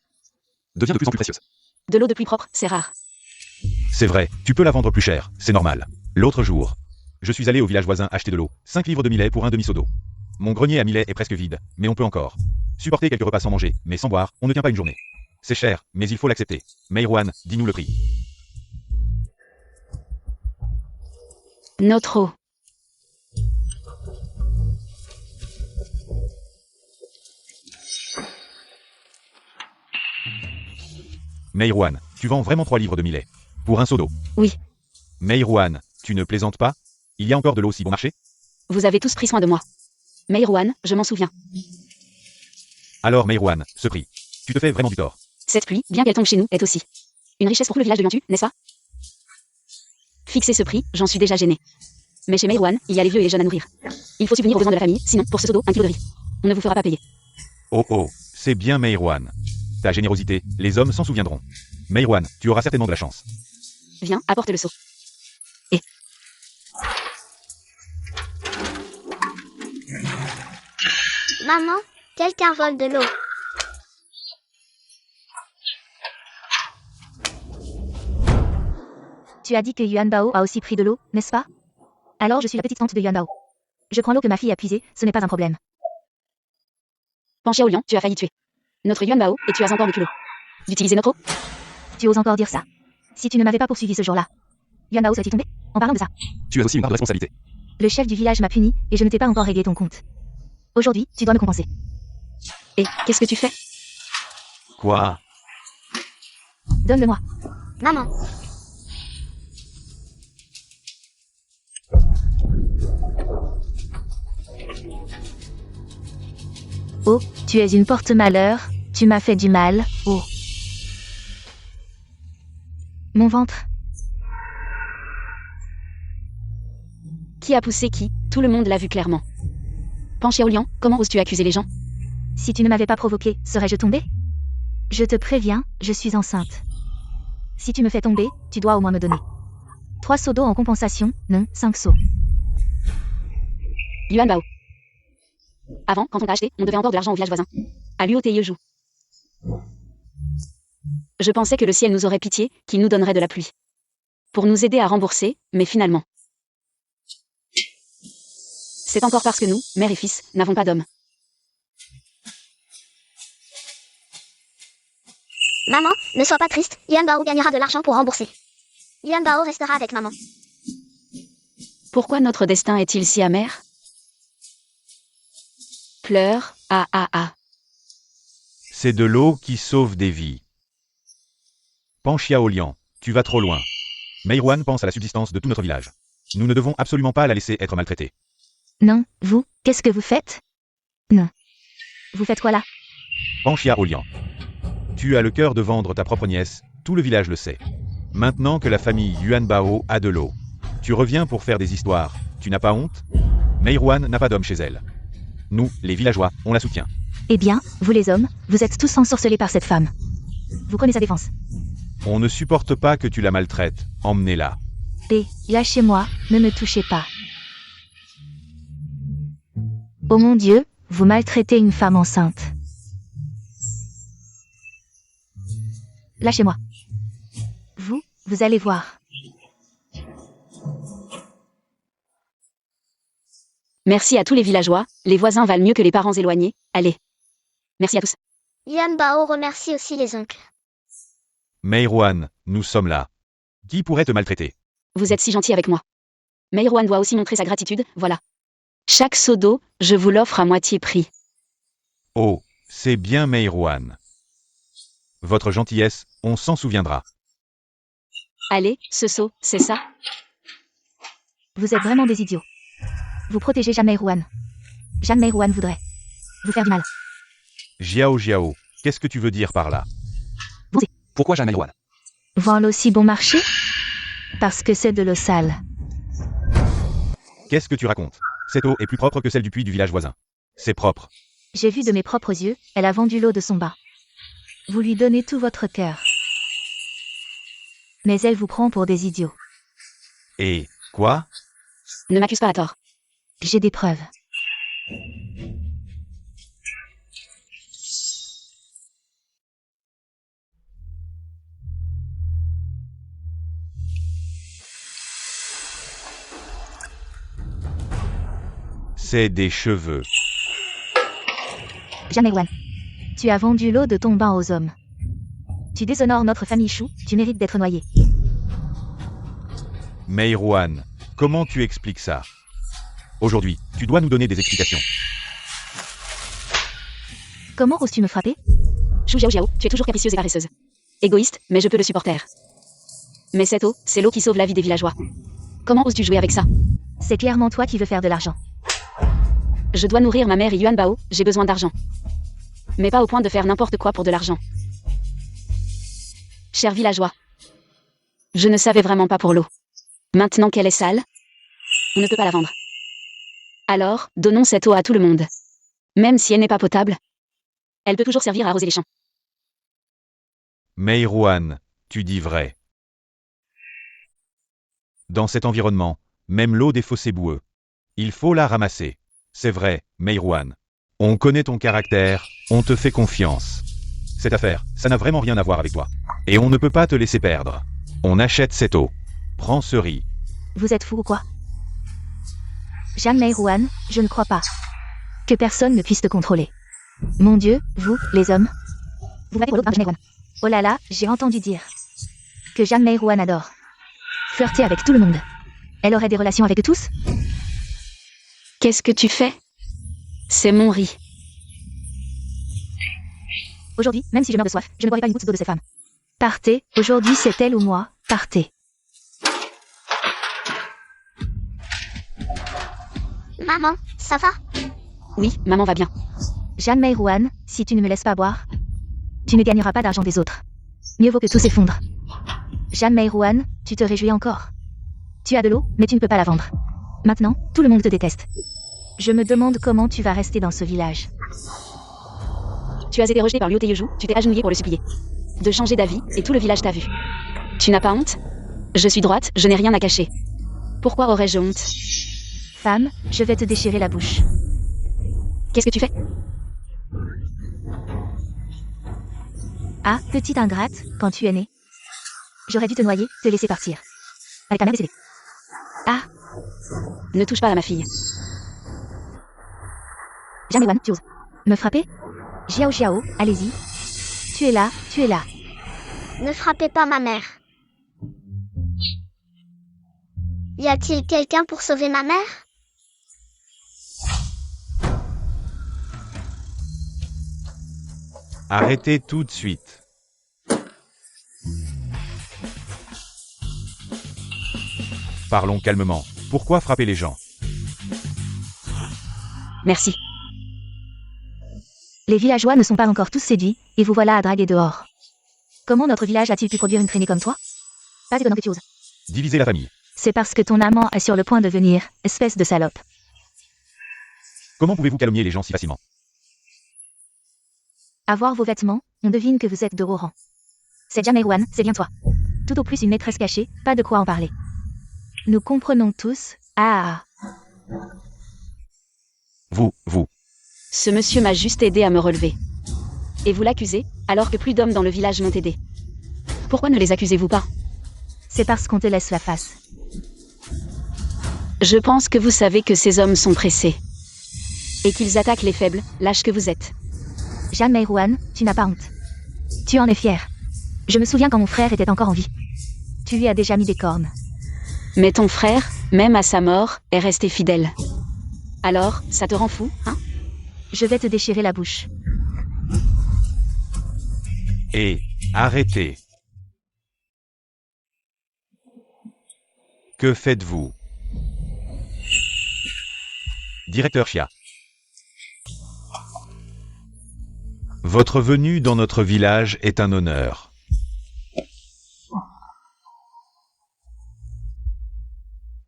Devient de plus en plus précieuse. De l'eau de pluie propre, c'est rare. C'est vrai, tu peux la vendre plus cher, c'est normal. L'autre jour, je suis allé au village voisin acheter de l'eau, 5 livres de millet pour un demi-seau d'eau. Mon grenier à millet est presque vide, mais on peut encore supporter quelques repas sans manger, mais sans boire, on ne tient pas une journée. C'est cher, mais il faut l'accepter. Meirwan, dis-nous le prix. Notre eau. Meirwan, tu vends vraiment 3 livres de millet pour un seau d'eau? Oui. Meirwan, tu ne plaisantes pas? Il y a encore de l'eau si bon marché? Vous avez tous pris soin de moi. Meirwan, je m'en souviens. Alors Meirwan, ce prix. Tu te fais vraiment du tort. Cette pluie, bien qu'elle tombe chez nous, est aussi une richesse pour le village de Huantu, n'est-ce pas? Fixer ce prix, j'en suis déjà gêné. Mais chez Meirwan, il y a les vieux et les jeunes à nourrir. Il faut subvenir aux besoins de la famille, sinon, pour ce seau d'eau, 1 kilo de riz. On ne vous fera pas payer. Oh oh, c'est bien Meirwan. Ta générosité, les hommes s'en souviendront. Meirwan, tu auras certainement de la chance. Viens, apporte le seau. Maman, quelqu'un vole de l'eau. Tu as dit que Yuan Bao a aussi pris de l'eau, n'est-ce pas? Alors je suis la petite tante de Yuan Bao. Je prends l'eau que ma fille a puisée, ce n'est pas un problème. Pan Xiaoliang, tu as failli tuer notre Yuan Bao, et tu as encore le culot d'utiliser notre eau? Tu oses encore dire ça? Si tu ne m'avais pas poursuivi ce jour-là, Yuan Bao serait-il tombé? En parlant de ça, Tu as aussi une part de responsabilité. le chef du village m'a puni, et je ne t'ai pas encore réglé ton compte. Aujourd'hui, tu dois me compenser. Et qu'est-ce que tu fais? Quoi? Donne-le-moi. Maman, Oh, tu es une porte-malheur, tu m'as fait du mal, oh. Mon ventre. Qui a poussé qui? Tout le monde l'a vu clairement. Pan Xiaoliang, comment oses-tu accuser les gens? Si tu ne m'avais pas provoqué, serais-je tombée? Je te préviens, je suis enceinte. Si tu me fais tomber, tu dois au moins me donner 3 seaux d'eau en compensation, non, 5 seaux. Yuan Bao. Avant, quand on t'a acheté, on devait encore de l'argent au village voisin. À Luo Teyeju. Je pensais que le ciel nous aurait pitié, qu'il nous donnerait de la pluie. Pour nous aider à rembourser, mais finalement. C'est encore parce que nous, mère et fils, n'avons pas d'homme. maman, ne sois pas triste, Yuan Bao gagnera de l'argent pour rembourser. Yuan Bao restera avec maman. Pourquoi notre destin est-il si amer? Pleure, ah ah ah. C'est de l'eau qui sauve des vies. Pan Xiaoliang, tu vas trop loin. Meirwan pense à la subsistance de tout notre village. Nous ne devons absolument pas la laisser être maltraitée. Non, vous, qu'est-ce que vous faites? Non. Vous faites quoi là? Pan Xiaoliang. Tu as le cœur de vendre ta propre nièce, tout le village le sait. Maintenant que la famille Yuan Bao a de l'eau, tu reviens pour faire des histoires, tu n'as pas honte? Meirwan n'a pas d'homme chez elle. Nous, les villageois, on la soutient. Eh bien, vous les hommes, vous êtes tous ensorcelés par cette femme. Vous prenez sa défense. On ne supporte pas que tu la maltraites, emmenez-la. Et, lâchez-moi, ne me touchez pas. Oh mon Dieu, vous maltraitez une femme enceinte. Lâchez-moi. Vous allez voir. Merci à tous les villageois, les voisins valent mieux que les parents éloignés, allez. Merci à tous. Yuan Bao remercie aussi les oncles. Meirwan, nous sommes là. Qui pourrait te maltraiter? Vous êtes si gentil avec moi. Meirwan doit aussi montrer sa gratitude, voilà. Chaque seau d'eau, je vous l'offre à moitié prix. Oh, c'est bien Meirwan. Votre gentillesse, on s'en souviendra. Allez, ce seau, c'est ça? Vous êtes vraiment des idiots. Vous protégez jamais Meirwan. Jeanne Meirwan voudrait vous faire du mal. Jiao Jiao, qu'est-ce que tu veux dire par là? Pourquoi Jeanne Meirwan? Voir l'eau si bon marché? Parce que c'est de l'eau sale. Qu'est-ce que tu racontes? Cette eau est plus propre que celle du puits du village voisin. C'est propre. J'ai vu de mes propres yeux, elle a vendu l'eau de son bain. Vous lui donnez tout votre cœur. Mais elle vous prend pour des idiots. Et quoi? Ne m'accuse pas à tort. J'ai des preuves. C'est des cheveux. Jeanne Wan. Tu as vendu l'eau de ton bain aux hommes. Tu déshonores notre famille Chou, tu mérites d'être noyé. Meirwan, comment tu expliques ça? Aujourd'hui, tu dois nous donner des explications. Comment oses-tu me frapper? Zhu Jiao, tu es toujours capricieuse et paresseuse. Égoïste, mais je peux le supporter. Mais cette eau, c'est l'eau qui sauve la vie des villageois. Comment oses-tu jouer avec ça? C'est clairement toi qui veux faire de l'argent. Je dois nourrir ma mère et Yuan Bao, j'ai besoin d'argent. Mais pas au point de faire n'importe quoi pour de l'argent. Chers villageois, je ne savais vraiment pas pour l'eau. Maintenant qu'elle est sale, on ne peut pas la vendre. Alors, donnons cette eau à tout le monde. Même si elle n'est pas potable, elle peut toujours servir à arroser les champs. Meirwan, tu dis vrai. Dans cet environnement, même l'eau des fossés boueux. Il faut la ramasser. C'est vrai, Meirwan. On connaît ton caractère, on te fait confiance. Cette affaire, ça n'a vraiment rien à voir avec toi. Et on ne peut pas te laisser perdre. On achète cette eau. Prends ce riz. Vous êtes fou ou quoi? Jeanne Meirwan, je ne crois pas que personne ne puisse te contrôler. Mon Dieu, vous, les hommes. Vous m'avez pour l'autre, Jeanne Meirwan. Oh là là, j'ai entendu dire que Jeanne Meirwan adore flirter avec tout le monde. Elle aurait des relations avec eux tous? Qu'est-ce que tu fais? C'est mon riz. Aujourd'hui, même si je meurs de soif, je ne boirai pas une goutte d'eau de cette femme. Partez, aujourd'hui c'est elle ou moi, partez. Maman, ça va? Oui, maman va bien. Jeanne Meirwan, si tu ne me laisses pas boire, tu ne gagneras pas d'argent des autres. Mieux vaut que tout s'effondre. Jeanne Meirwan, tu te réjouis encore. Tu as de l'eau, mais tu ne peux pas la vendre. Maintenant, tout le monde te déteste. Je me demande comment tu vas rester dans ce village. Tu as été rejeté par Liu Teiyejou, tu t'es agenouillé pour le supplier de changer d'avis, et tout le village t'a vu. Tu n'as pas honte? Je suis droite, je n'ai rien à cacher. Pourquoi aurais-je honte? Femme, je vais te déchirer la bouche. Qu'est-ce que tu fais? Ah, petite ingrate, quand tu es née. J'aurais dû te noyer, te laisser partir. Avec ta mère décédée. Ah, Ne touche pas à ma fille. Jeanne Meirwan, tu oses me frapper? Jiao Jiao, allez-y. Tu es là, tu es là. Ne frappez pas ma mère. Y a-t-il quelqu'un pour sauver ma mère? Arrêtez tout de suite. Parlons calmement. Pourquoi frapper les gens? Merci. Les villageois ne sont pas encore tous séduits, et vous voilà à draguer dehors. Comment notre village a-t-il pu produire une traînée comme toi? Pas étonnant que tu oses. Diviser la famille. C'est parce que ton amant est sur le point de venir, espèce de salope. Comment pouvez-vous calomnier les gens si facilement? À voir vos vêtements, on devine que vous êtes de haut rang. C'est Jeanne Meirwan, c'est bien toi. Tout au plus une maîtresse cachée, pas de quoi en parler. Nous comprenons tous. Ah. Vous. Ce monsieur m'a juste aidé à me relever. Et vous l'accusez, alors que plus d'hommes dans le village m'ont aidé. Pourquoi ne les accusez-vous pas? C'est parce qu'on te laisse la face. Je pense que vous savez que ces hommes sont pressés. Et qu'ils attaquent les faibles, lâches que vous êtes. Jeanne Meirwan, tu n'as pas honte. Tu en es fière. Je me souviens quand mon frère était encore en vie. Tu lui as déjà mis des cornes. Mais ton frère, même à sa mort, est resté fidèle. Alors, ça te rend fou, hein? Je vais te déchirer la bouche. Et arrêtez. Que faites-vous? Directeur Chia. Votre venue dans notre village est un honneur.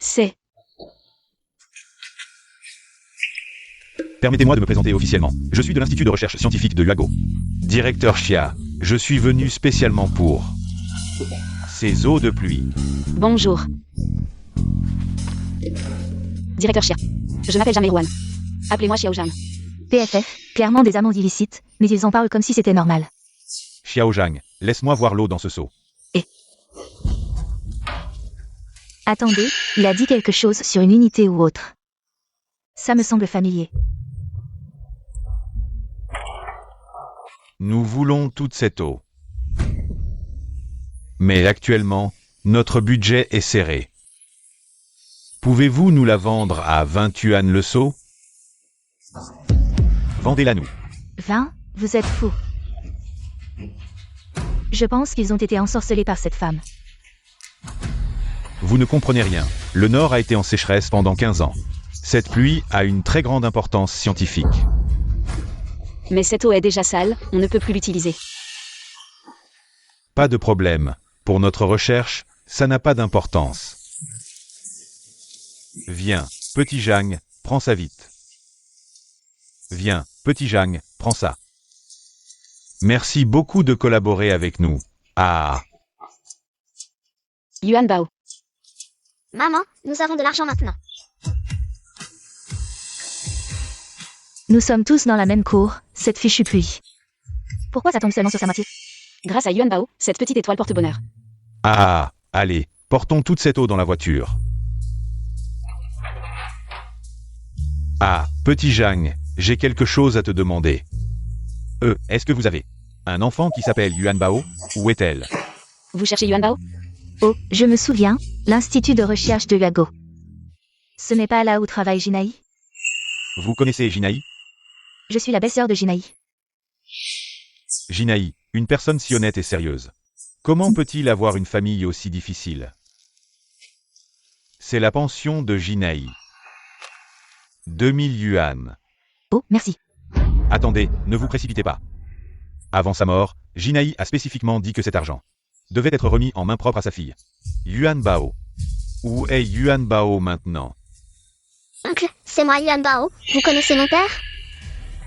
C'est... Permettez-moi de me présenter officiellement. Je suis de l'Institut de recherche scientifique de Huago. Directeur Xia, je suis venu spécialement pour ces eaux de pluie. Bonjour. Directeur Xia. Je m'appelle Jam Erwan. Appelez-moi Xiao Jam. PFF, clairement des amendes illicites, mais ils en parlent comme si c'était normal. Xiao Zhang, laisse-moi voir l'eau dans ce seau. Attendez, il a dit quelque chose sur une unité ou autre. Ça me semble familier. Nous voulons toute cette eau. Mais actuellement, notre budget est serré. Pouvez-vous nous la vendre à 20 yuan le seau? Vendez-la nous. 20? Vous êtes fous. Je pense qu'ils ont été ensorcelés par cette femme. Vous ne comprenez rien. Le Nord a été en sécheresse pendant 15 ans. Cette pluie a une très grande importance scientifique. Mais cette eau est déjà sale, on ne peut plus l'utiliser. Pas de problème. Pour notre recherche, ça n'a pas d'importance. Viens, petit Zhang, prends ça vite. Viens, petit Zhang, prends ça. Merci beaucoup de collaborer avec nous. Ah, Yuan Bao. Maman, nous avons de l'argent maintenant. Nous sommes tous dans la même cour, cette fichue pluie. Pourquoi ça tombe seulement sur sa moitié? Grâce à Yuan Bao, cette petite étoile porte bonheur. ah, allez, portons toute cette eau dans la voiture. Ah, petit Zhang, j'ai quelque chose à te demander. Est-ce que vous avez un enfant qui s'appelle Yuan Bao? Où est-elle? Vous cherchez Yuan Bao? Oh, je me souviens, l'Institut de recherche de Huago. Ce n'est pas là où travaille Jinaï? Vous connaissez Jinaï? Je suis la belle-sœur de Jinaï. Jinaï, une personne si honnête et sérieuse. Comment peut-il avoir une famille aussi difficile? C'est la pension de Jinaï. 2000 yuan. Oh, merci. Attendez, ne vous précipitez pas. Avant sa mort, Jinaï a spécifiquement dit que cet argent devait être remis en main propre à sa fille. Yuan Bao. Où est Yuan Bao maintenant? Oncle, c'est moi Yuan Bao. Vous connaissez mon père?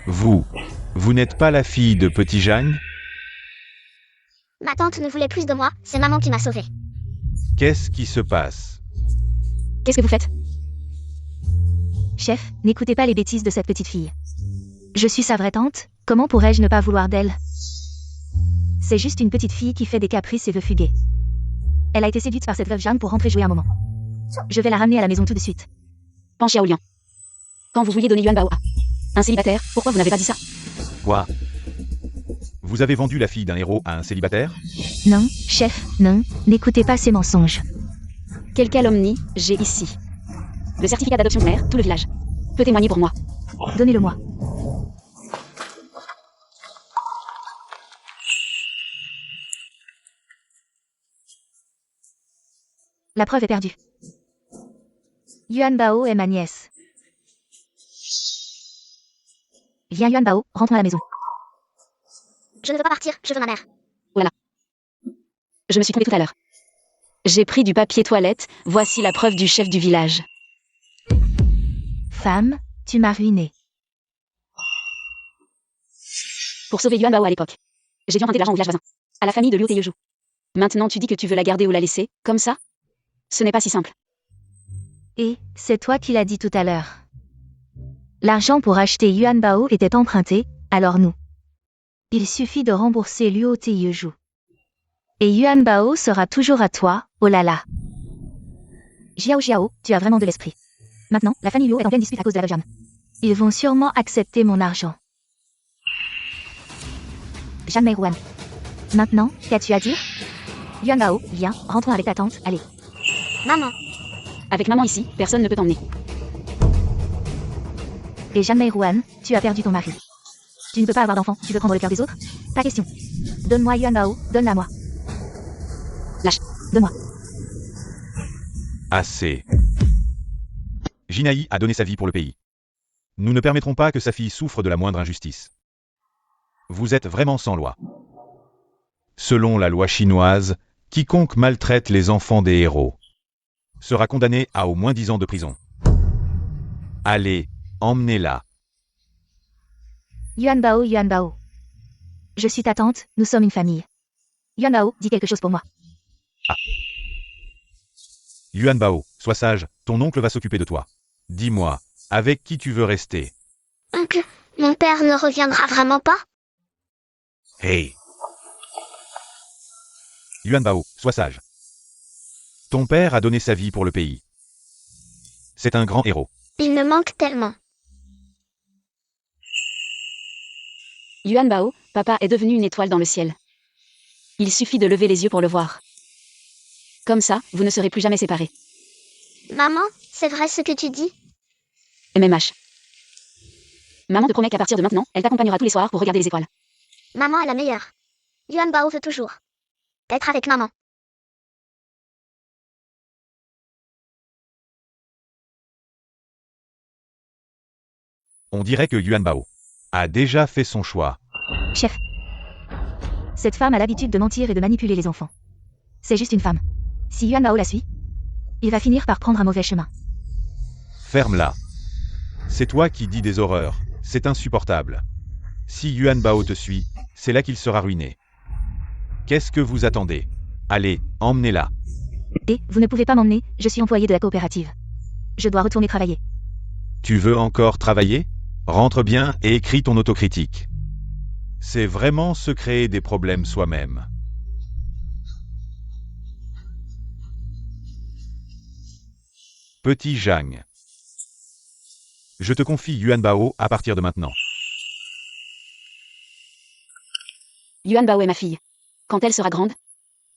Vous n'êtes pas la fille de Petit Zhang? Ma tante ne voulait plus de moi, c'est maman qui m'a sauvée. Qu'est-ce qui se passe? Qu'est-ce que vous faites? Chef, n'écoutez pas les bêtises de cette petite fille. Je suis sa vraie tante, comment pourrais-je ne pas vouloir d'elle? C'est juste une petite fille qui fait des caprices et veut fuguer. Elle a été séduite par cette veuve Jeanne pour rentrer jouer un moment. Je vais la ramener à la maison tout de suite. Pan Xiaolian. Quand vous vouliez donner Yuan Bao à un célibataire, pourquoi vous n'avez pas dit ça? Quoi? Vous avez vendu la fille d'un héros à un célibataire? Non, chef, non, n'écoutez pas ces mensonges. Quelle calomnie j'ai ici. Le certificat d'adoption de mère, tout le village peut témoigner pour moi. Donnez-le-moi. La preuve est perdue. Yuan Bao est ma nièce. Viens Yuan Bao, rentrons à la maison. Je ne veux pas partir, je veux ma mère. Je me suis trompée tout à l'heure. J'ai pris du papier toilette, voici la preuve du chef du village. Femme, tu m'as ruiné. Pour sauver Yuan Bao à l'époque. J'ai dû emprunter de l'argent au village voisin. À la famille de Liu Teyeju. Maintenant tu dis que tu veux la garder ou la laisser, comme ça? Ce n'est pas si simple. Et, c'est toi qui l'as dit tout à l'heure. L'argent pour acheter Yuan Bao était emprunté, alors nous. Il suffit de rembourser Liu Teyeju. Et Yuan Bao sera toujours à toi, oh là là. Jiao Jiao, tu as vraiment de l'esprit. Maintenant, la famille Liu est en pleine dispute à cause de la veuve Jeanne. Ils vont sûrement accepter mon argent. Jeanne Meirouane. Maintenant, qu'as-tu à dire? Yuan Bao, viens, rentrons avec ta tante, allez. Maman, Avec maman ici, personne ne peut t'emmener. Et Jeanne Meirouane, tu as perdu ton mari. Tu ne peux pas avoir d'enfant, tu veux prendre le cœur des autres? Pas question. Donne-moi Yuan Bao, donne-la moi. Lâche. Donne-moi. Assez. Jinaï a donné sa vie pour le pays. Nous ne permettrons pas que sa fille souffre de la moindre injustice. Vous êtes vraiment sans loi. Selon la loi chinoise, quiconque maltraite les enfants des héros sera condamnée à au moins 10 ans de prison. Allez, emmenez-la. Yuan Bao, Yuan Bao. Je suis ta tante, nous sommes une famille. Yuan Bao, dis quelque chose pour moi. Yuan Bao, sois sage, ton oncle va s'occuper de toi. Dis-moi, avec qui tu veux rester? Oncle, mon père ne reviendra vraiment pas? Hey! Yuan Bao, sois sage. Ton père a donné sa vie pour le pays. C'est un grand héros. Il me manque tellement. Yuan Bao, papa est devenu une étoile dans le ciel. Il suffit de lever les yeux pour le voir. Comme ça, vous ne serez plus jamais séparés. Maman, c'est vrai ce que tu dis? MMH. Maman te promet qu'à partir de maintenant, elle t'accompagnera tous les soirs pour regarder les étoiles. Maman est la meilleure. Yuan Bao veut toujours être avec maman. On dirait que Yuan Bao a déjà fait son choix. Chef. Cette femme a l'habitude de mentir et de manipuler les enfants. C'est juste une femme. Si Yuan Bao la suit, il va finir par prendre un mauvais chemin. Ferme-la. C'est toi qui dis des horreurs. C'est insupportable. Si Yuan Bao te suit, c'est là qu'il sera ruiné. Qu'est-ce que vous attendez? Allez, emmenez-la. Et, vous ne pouvez pas m'emmener, je suis employé de la coopérative. Je dois retourner travailler. Tu veux encore travailler? Rentre bien et écris ton autocritique. C'est vraiment se créer des problèmes soi-même. Petit Zhang. Je te confie Yuan Bao à partir de maintenant. Yuan Bao est ma fille. Quand elle sera grande,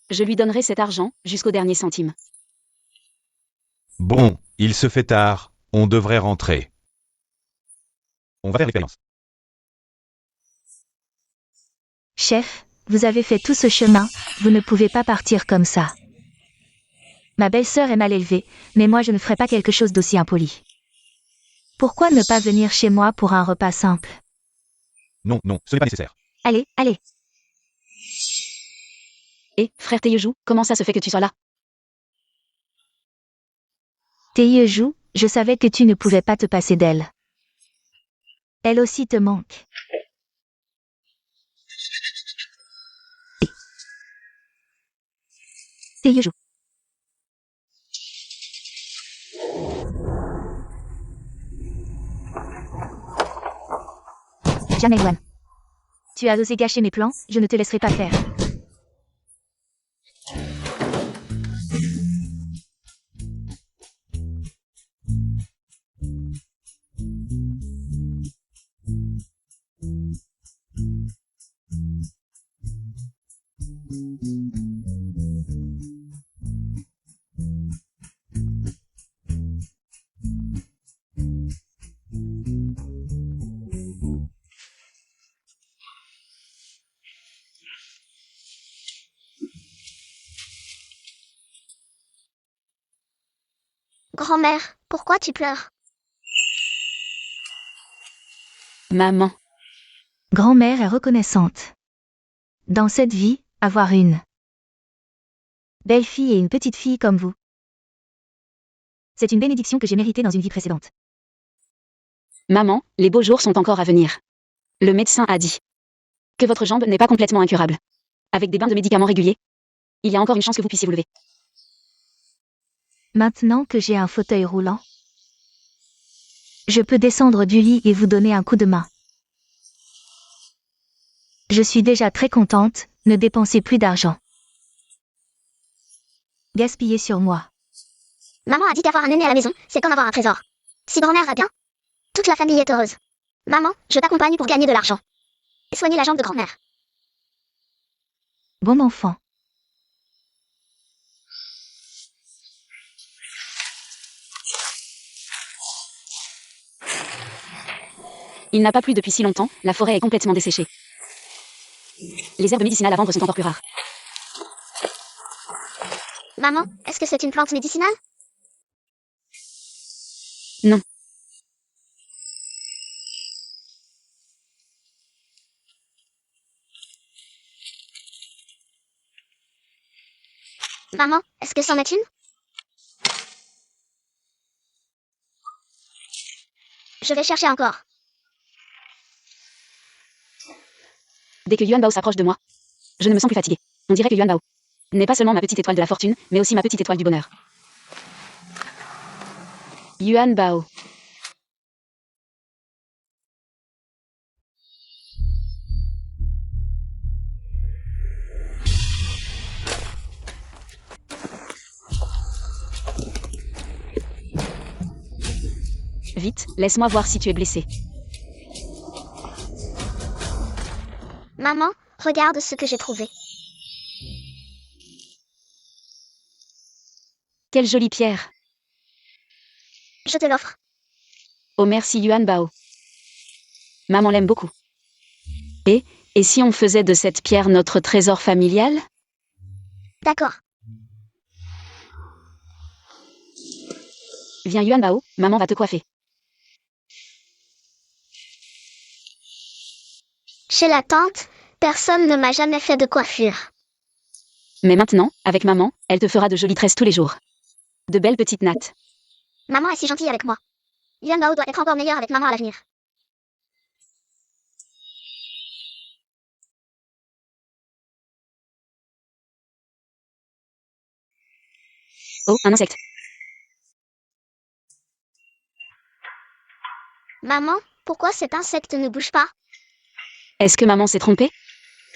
je lui donnerai cet argent jusqu'au dernier centime. Bon, il se fait tard, on devrait rentrer. On va faire l'expérience. Chef, vous avez fait tout ce chemin, vous ne pouvez pas partir comme ça. Ma belle-sœur est mal élevée, mais moi je ne ferai pas quelque chose d'aussi impoli. Pourquoi ne pas venir chez moi pour un repas simple? Non, non, ce n'est pas nécessaire. Allez, allez. Et, frère Taeyejou, comment ça se fait que tu sois là? Taeyejou, je savais que tu ne pouvais pas te passer d'elle. Elle aussi te manque. Taeyejou. Jamais Yuan. Tu as osé gâcher mes plans, je ne te laisserai pas faire. Grand-mère, pourquoi tu pleures? Maman. Grand-mère est reconnaissante. Dans cette vie, avoir une belle-fille et une petite fille comme vous. C'est une bénédiction que j'ai méritée dans une vie précédente. Maman, les beaux jours sont encore à venir. Le médecin a dit que votre jambe n'est pas complètement incurable. Avec des bains de médicaments réguliers, il y a encore une chance que vous puissiez vous lever. Maintenant que j'ai un fauteuil roulant, je peux descendre du lit et vous donner un coup de main. Je suis déjà très contente, ne dépensez plus d'argent. Gaspillez sur moi. Maman a dit qu'avoir un aîné à la maison, c'est comme avoir un trésor. Si grand-mère va bien, toute la famille est heureuse. Maman, je t'accompagne pour gagner de l'argent. Et soigner la jambe de grand-mère. Bon enfant. Il n'a pas plu depuis si longtemps, la forêt est complètement desséchée. Les herbes médicinales à vendre sont encore plus rares. Maman, est-ce que c'est une plante médicinale? Non. Maman, est-ce que c'en est une? Je vais chercher encore. Dès que Yuan Bao s'approche de moi, je ne me sens plus fatiguée. On dirait que Yuan Bao n'est pas seulement ma petite étoile de la fortune, mais aussi ma petite étoile du bonheur. Yuan Bao. Vite, laisse-moi voir si tu es blessé. Maman, regarde ce que j'ai trouvé. Quelle jolie pierre. Je te l'offre. Oh merci Yuan Bao. Maman l'aime beaucoup. Et si on faisait de cette pierre notre trésor familial? D'accord. Viens Yuan Bao, maman va te coiffer. Chez la tante, personne ne m'a jamais fait de coiffure. Mais maintenant, avec maman, elle te fera de jolies tresses tous les jours. De belles petites nattes. Maman est si gentille avec moi. Yuan Bao doit être encore meilleur avec maman à l'avenir. Oh, un insecte. Maman, pourquoi cet insecte ne bouge pas? Est-ce que maman s'est trompée?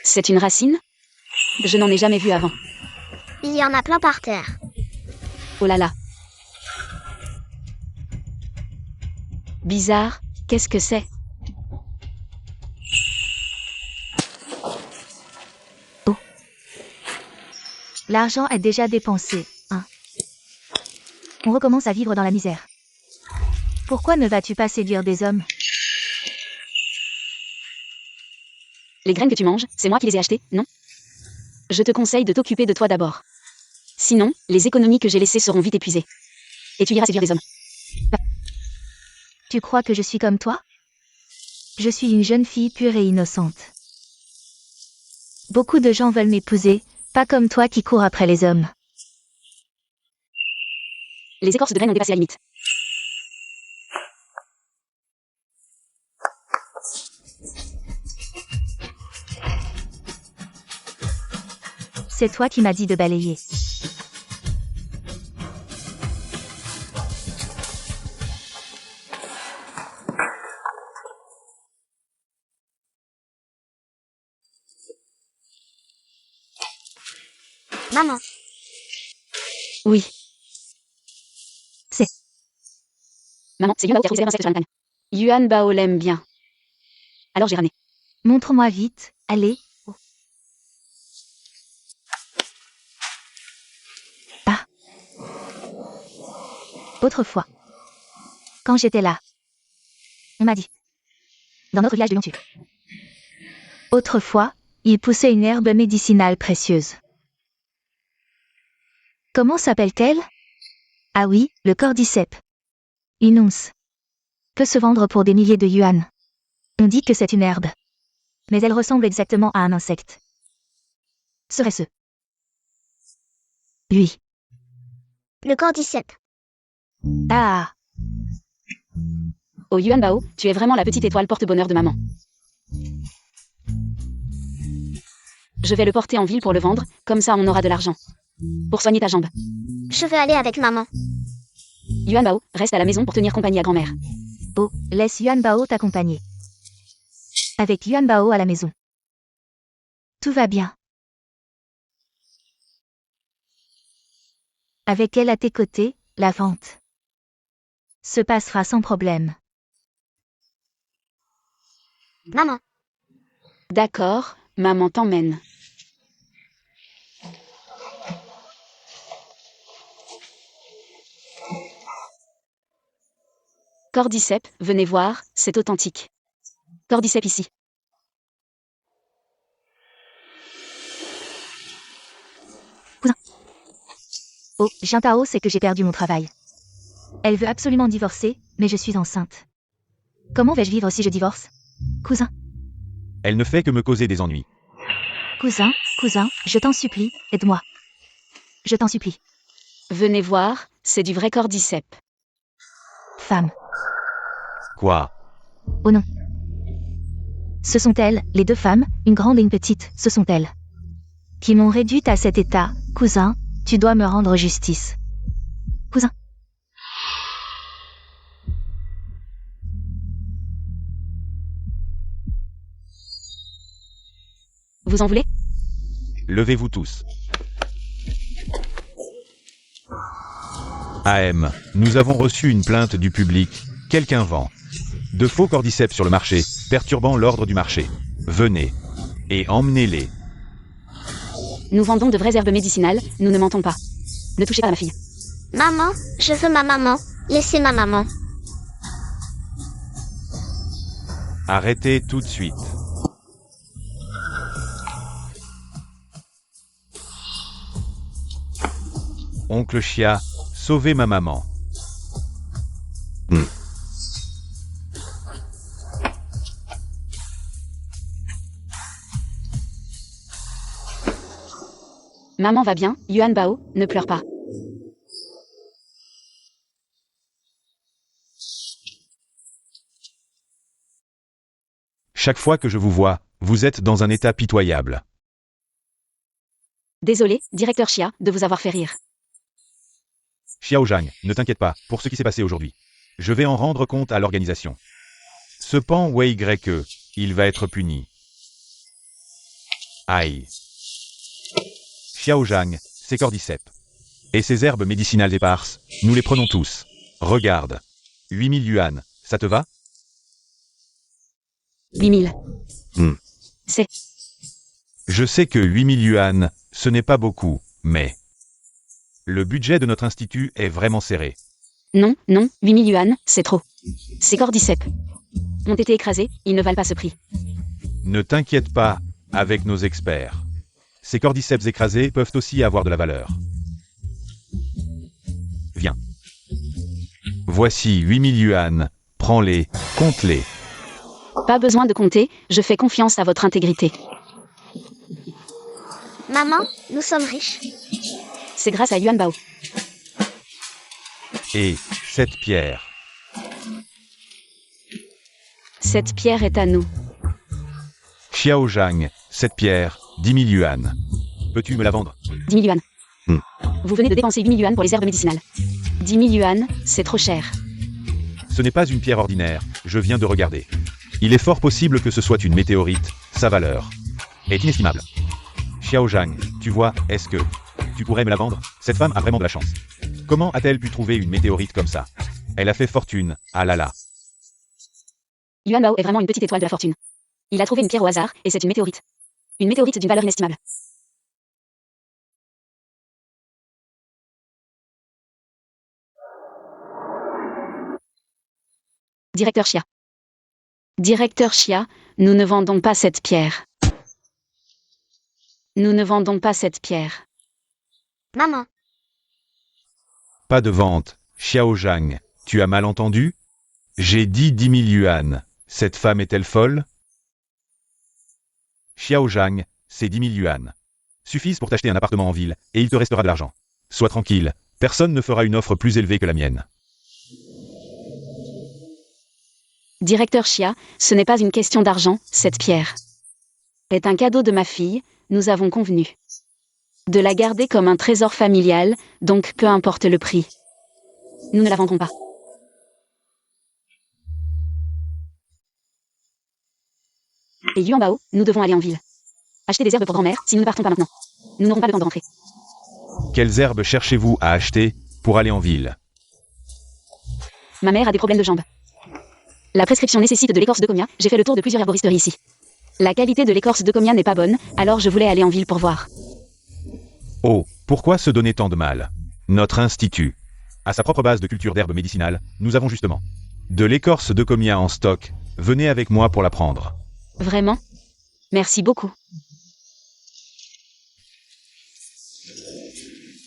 C'est une racine? Je n'en ai jamais vu avant. Il y en a plein par terre. Oh là là. Bizarre, qu'est-ce que c'est? L'argent est déjà dépensé, hein. On recommence à vivre dans la misère. Pourquoi ne vas-tu pas séduire des hommes? Les graines que tu manges, c'est moi qui les ai achetées, non? Je te conseille de t'occuper de toi d'abord. Sinon, les économies que j'ai laissées seront vite épuisées. Et tu iras séduire des hommes. Tu crois que je suis comme toi? Je suis une jeune fille pure et innocente. Beaucoup de gens veulent m'épouser, pas comme toi qui cours après les hommes. Les écorces de graines ont dépassé la limite. C'est toi qui m'as dit de balayer. Maman, Oui. C'est- Maman, c'est Yuan Bao qui a trouvé des insectes sur la montagne. Yuan Bao l'aime bien. Alors j'ai ramené. Montre-moi vite, allez. Ah. Autrefois. Quand j'étais là. On m'a dit. Dans notre village de Yontu. Autrefois, il poussait une herbe médicinale précieuse. Comment s'appelle-t-elle? Ah oui, le cordyceps. Une once. Peut se vendre pour des milliers de yuan. On dit que c'est une herbe. Mais elle ressemble exactement à un insecte. Serait-ce lui? le cordyceps. Ah, Oh Yuan Bao, tu es vraiment la petite étoile porte-bonheur de maman. Je vais le porter en ville pour le vendre, comme ça on aura de l'argent. Pour soigner ta jambe. Je veux aller avec maman. Yuan Bao, reste à la maison pour tenir compagnie à grand-mère. oh, laisse Yuan Bao t'accompagner. Avec Yuan Bao à la maison. Tout va bien. Avec elle à tes côtés, la vente se passera sans problème. Maman, D'accord, maman t'emmène. Cordyceps, venez voir, c'est authentique. Cordyceps ici. Oh, Jintao sait que j'ai perdu mon travail. Elle veut absolument divorcer, mais je suis enceinte. Comment vais-je vivre si je divorce? Cousin, Elle ne fait que me causer des ennuis. cousin, je t'en supplie, aide-moi. Je t'en supplie. Venez voir, c'est du vrai cordyceps. Femme. Quoi? Oh non. Ce sont elles, les deux femmes, une grande et une petite, ce sont elles. Qui m'ont réduite à cet état. Cousin, tu dois me rendre justice. Cousin. Vous en voulez? Levez-vous tous. AM, nous avons reçu une plainte du public. Quelqu'un vend de faux cordyceps sur le marché, perturbant l'ordre du marché. Venez et emmenez-les. Nous vendons de vraies herbes médicinales, nous ne mentons pas. Ne touchez pas à ma fille. Maman, je veux ma maman. Laissez ma maman. Arrêtez tout de suite. Oncle Chia, sauvez ma maman. Maman va bien, Yuan Bao, ne pleure pas. Chaque fois que je vous vois, vous êtes dans un état pitoyable. Désolé, directeur Chia, de vous avoir fait rire. Xiao Zhang, ne t'inquiète pas pour ce qui s'est passé aujourd'hui. Je vais en rendre compte à l'organisation. Ce pan Wei que, il va être puni. Aïe. Xiao Zhang, ces cordyceps. Et ces herbes médicinales éparses, nous les prenons tous. Regarde. 8000 yuan, ça te va? 8000. C'est... Je sais que 8000 yuan, ce n'est pas beaucoup, mais... Le budget de notre institut est vraiment serré. Non, 8000 yuan, c'est trop. Ces cordyceps ont été écrasés, ils ne valent pas ce prix. Ne t'inquiète pas, avec nos experts. Ces cordyceps écrasés peuvent aussi avoir de la valeur. Viens. Voici 8000 yuan, prends-les, compte-les. Pas besoin de compter, je fais confiance à votre intégrité. Maman, nous sommes riches. C'est grâce à Yuan Bao. Et cette pierre. Cette pierre est à nous. Xiao Zhang, cette pierre, 10 000 yuan. Peux-tu me la vendre? 10 000 yuan. Vous venez de dépenser 8 000 yuan pour les herbes médicinales. 10 000 yuan, c'est trop cher. Ce n'est pas une pierre ordinaire, je viens de regarder. Il est fort possible que ce soit une météorite, sa valeur est inestimable. Xiao Zhang, tu vois, est-ce que tu pourrais me la vendre? Cette femme a vraiment de la chance. Comment a-t-elle pu trouver une météorite comme ça? Elle a fait fortune, ah là là. Yuan Bao est vraiment une petite étoile de la fortune. Il a trouvé une pierre au hasard, et c'est une météorite. Une météorite d'une valeur inestimable. Directeur Chia. Directeur Chia, nous ne vendons pas cette pierre. Nous ne vendons pas cette pierre. Maman, Pas de vente, Xiao Zhang, tu as mal entendu? J'ai dit 10 000 yuan. Cette femme est-elle folle? Xiao Zhang, c'est 10 000 yuan. Suffisent pour t'acheter un appartement en ville, et il te restera de l'argent. Sois tranquille, personne ne fera une offre plus élevée que la mienne. Directeur Chia, ce n'est pas une question d'argent, cette pierre est un cadeau de ma fille, nous avons convenu de la garder comme un trésor familial, donc peu importe le prix. Nous ne la vendrons pas. Et Yuan Bao, nous devons aller en ville. Acheter des herbes pour grand-mère, si nous ne partons pas maintenant. Nous n'aurons pas le temps de rentrer. Quelles herbes cherchez-vous à acheter pour aller en ville? Ma mère a des problèmes de jambes. La prescription nécessite de l'écorce de comia, j'ai fait le tour de plusieurs herboristeries ici. La qualité de l'écorce de comia n'est pas bonne, alors je voulais aller en ville pour voir. Oh, pourquoi se donner tant de mal? Notre institut a sa propre base de culture d'herbes médicinales, nous avons justement de l'écorce de comia en stock, venez avec moi pour la prendre. Vraiment? Merci beaucoup.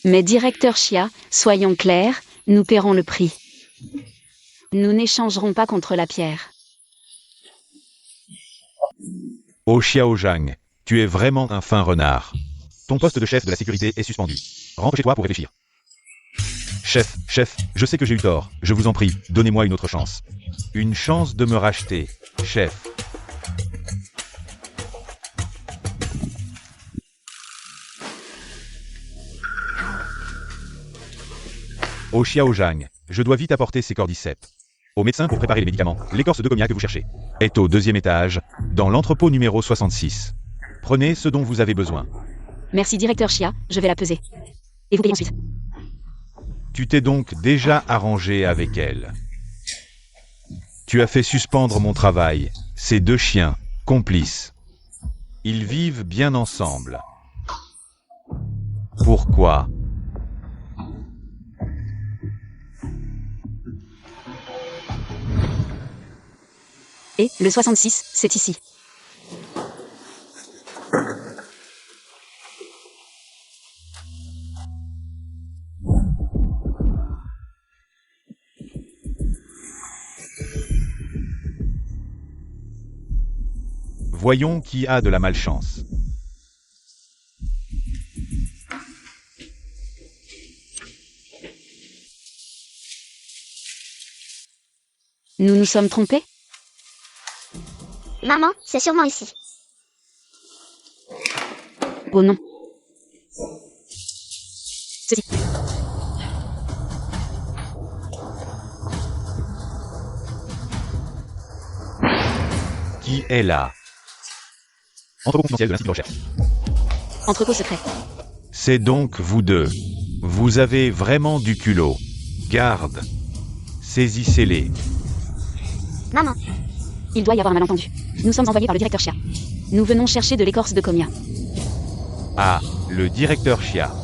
Mais directeur Chia, soyons clairs, nous paierons le prix. Nous n'échangerons pas contre la pierre. Oh Xiao Zhang, tu es vraiment un fin renard. Ton poste de chef de la sécurité est suspendu. Rentre chez toi pour réfléchir. Chef, je sais que j'ai eu tort. Je vous en prie, donnez-moi une autre chance. Une chance de me racheter, chef. Au Xiaojang, je dois vite apporter ces cordyceps. Au médecin pour préparer les médicaments, l'écorce de Comia que vous cherchez est au 2e étage, dans l'entrepôt numéro 66. Prenez ce dont vous avez besoin. Merci directeur Chia, je vais la peser. Et vous payez ensuite. Tu t'es donc déjà arrangé avec elle. Tu as fait suspendre mon travail. Ces 2 chiens, complices. Ils vivent bien ensemble. Pourquoi ? Et, le 66, c'est ici. Voyons qui a de la malchance. Nous nous sommes trompés? Maman, c'est sûrement ici. Oh non. Ceci. Qui est là? Entrepôt confidentiel de l'Institut de recherche. Entrepôt secret. C'est donc vous deux. Vous avez vraiment du culot. Garde. Saisissez-les. Maman, Il doit y avoir un malentendu. Nous sommes envoyés par le directeur Chia. Nous venons chercher de l'écorce de Comia. Ah, le directeur Chia.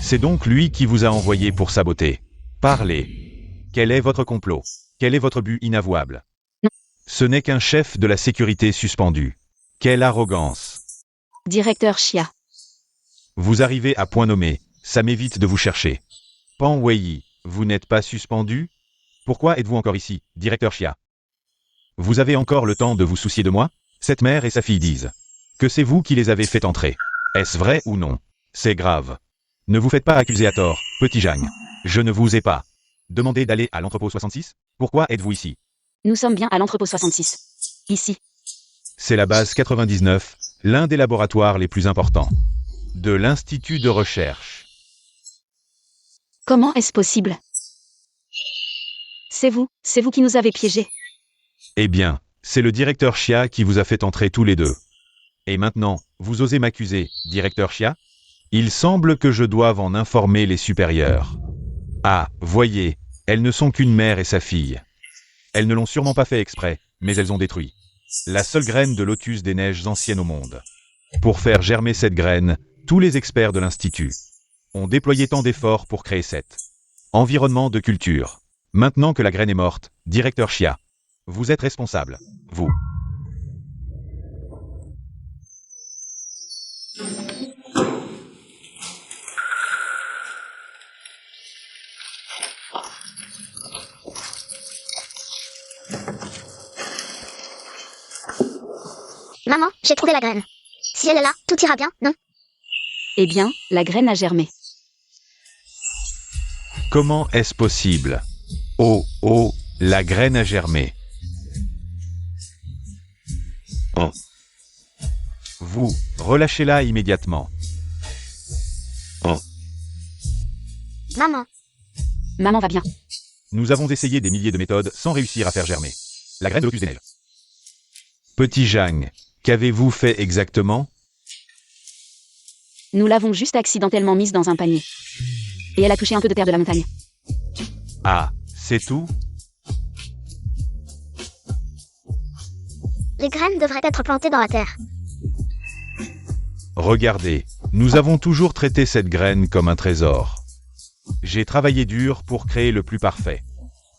C'est donc lui qui vous a envoyé pour saboter. Parlez. Quel est votre complot? Quel est votre but inavouable? Non. Ce n'est qu'un chef de la sécurité suspendu. Quelle arrogance. Directeur Chia. Vous arrivez à point nommé, ça m'évite de vous chercher. Pan Wei, vous n'êtes pas suspendu? Pourquoi êtes-vous encore ici, directeur Chia? Vous avez encore le temps de vous soucier de moi? Cette mère et sa fille disent que c'est vous qui les avez fait entrer. Est-ce vrai ou non? C'est grave. Ne vous faites pas accuser à tort, petit Jang. Je ne vous ai pas demandé d'aller à l'entrepôt 66? Pourquoi êtes-vous ici? Nous sommes bien à l'entrepôt 66. Ici. C'est la base 99, l'un des laboratoires les plus importants de l'Institut de recherche. Comment est-ce possible? C'est vous qui nous avez piégés. Eh bien, c'est le directeur Chia qui vous a fait entrer tous les deux. Et maintenant, vous osez m'accuser, directeur Chia? Il semble que je doive en informer les supérieurs. Ah, voyez, elles ne sont qu'une mère et sa fille. Elles ne l'ont sûrement pas fait exprès, mais elles ont détruit la seule graine de lotus des neiges anciennes au monde. Pour faire germer cette graine, tous les experts de l'Institut ont déployé tant d'efforts pour créer cet environnement de culture. Maintenant que la graine est morte, directeur Chia, vous êtes responsable, vous. maman, j'ai trouvé la graine. Si elle est là, tout ira bien, non? Eh bien, la graine a germé. Comment est-ce possible? Oh, la graine a germé. Oh. Vous, relâchez-la immédiatement. Oh. Maman, Maman va bien. Nous avons essayé des milliers de méthodes sans réussir à faire germer la graine de lotus des neiges. Petit Jang, qu'avez-vous fait exactement? Nous l'avons juste accidentellement mise dans un panier. Et elle a touché un peu de terre de la montagne. Ah, c'est tout? les graines devraient être plantées dans la terre. Regardez, nous avons toujours traité cette graine comme un trésor. J'ai travaillé dur pour créer le plus parfait.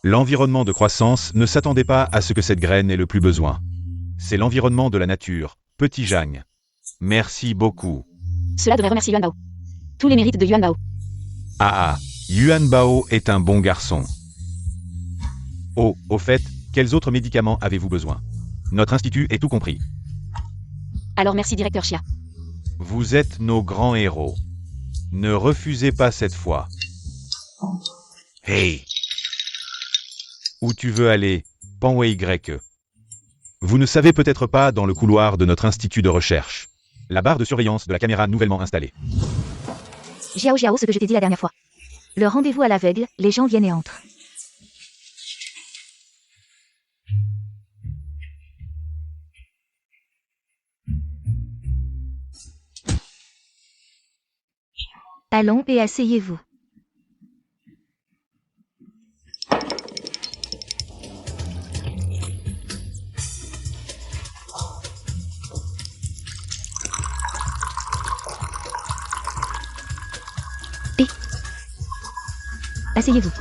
L'environnement de croissance ne s'attendait pas à ce que cette graine ait le plus besoin. C'est l'environnement de la nature, petit Jang. Merci beaucoup. Cela devrait remercier Yuan Bao. Tous les mérites de Yuan Bao. Yuan Bao est un bon garçon. Oh, au fait, quels autres médicaments avez-vous besoin? Notre institut est tout compris. Alors merci directeur Chia. Vous êtes nos grands héros. Ne refusez pas cette fois. Hey! Où tu veux aller, Panway Y? Vous ne savez peut-être pas dans le couloir de notre institut de recherche. La barre de surveillance de la caméra nouvellement installée. Jiao Jiao, ce que je t'ai dit la dernière fois. Le rendez-vous à l'aveugle, les gens viennent et entrent. Allons et asseyez-vous. Et asseyez-vous.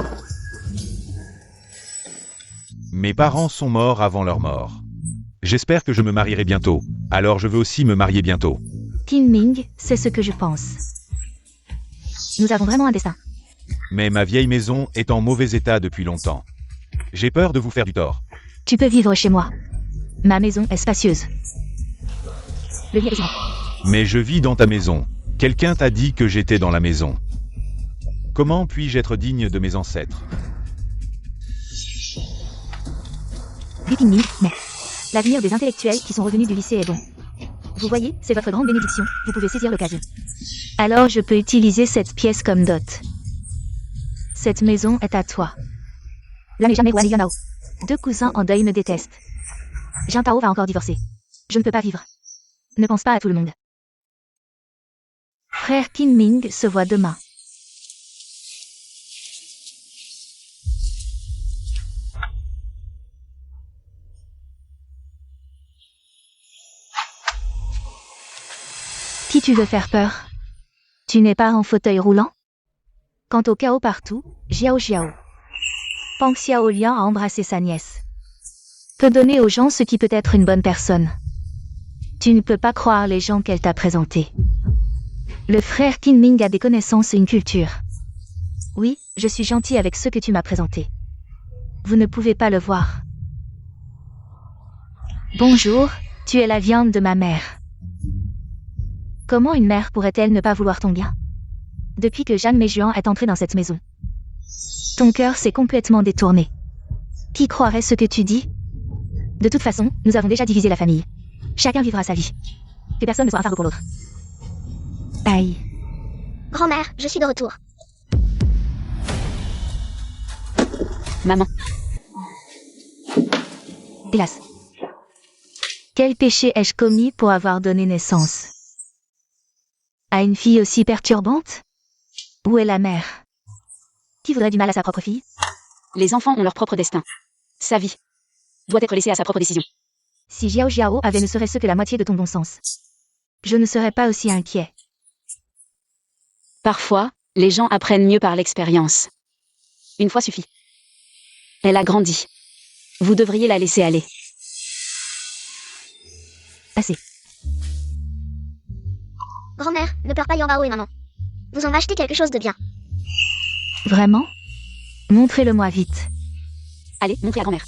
Mes parents sont morts avant leur mort. J'espère que je me marierai bientôt. Alors je veux aussi me marier bientôt. Kim Ming, c'est ce que je pense. Nous avons vraiment un destin. Mais ma vieille maison est en mauvais état depuis longtemps. J'ai peur de vous faire du tort. Tu peux vivre chez moi. Ma maison est spacieuse. Le lit est grand. Mais je vis dans ta maison. Quelqu'un t'a dit que j'étais dans la maison. Comment puis-je être digne de mes ancêtres? Oui, Kim Ming, mais l'avenir des intellectuels qui sont revenus du lycée est bon. Vous voyez, c'est votre grande bénédiction. Vous pouvez saisir l'occasion. Alors je peux utiliser cette pièce comme dot. Cette maison est à toi. Là n'est jamais Wang Yanao. 2 cousins en deuil me détestent. Jin Tao va encore divorcer. Je ne peux pas vivre. Ne pense pas à tout le monde. Frère Kim Ming se voit demain. Qui tu veux faire peur? Tu n'es pas en fauteuil roulant? Quant au chaos partout, Jiao Jiao. Pang Xiaolian a embrassé sa nièce. Peut donner aux gens ce qui peut être une bonne personne. Tu ne peux pas croire les gens qu'elle t'a présentés. Le frère Kim Ming a des connaissances et une culture. Oui, je suis gentil avec ceux que tu m'as présentés. Vous ne pouvez pas le voir. Bonjour, tu es la viande de ma mère. Comment une mère pourrait-elle ne pas vouloir ton bien? Depuis que Jeanne Méjuan est entrée dans cette maison. Ton cœur s'est complètement détourné. Qui croirait ce que tu dis? De toute façon, nous avons déjà divisé la famille. Chacun vivra sa vie. Et personne ne sera un fardeau pour l'autre. Aïe. Grand-mère, je suis de retour. Maman, Hélas. Quel péché ai-je commis pour avoir donné naissance à une fille aussi perturbante? Où est la mère? Qui voudrait du mal à sa propre fille? les enfants ont leur propre destin. Sa vie doit être laissée à sa propre décision. Si Jiao Jiao avait ne serait-ce que la moitié de ton bon sens, je ne serais pas aussi inquiet. Parfois, les gens apprennent mieux par l'expérience. Une fois suffit. Elle a grandi. Vous devriez la laisser aller. Assez. Grand-mère, ne pleure pas Yanbao et maman. Vous en achetez quelque chose de bien. Vraiment? Montrez-le-moi vite. Allez, montrez à grand-mère.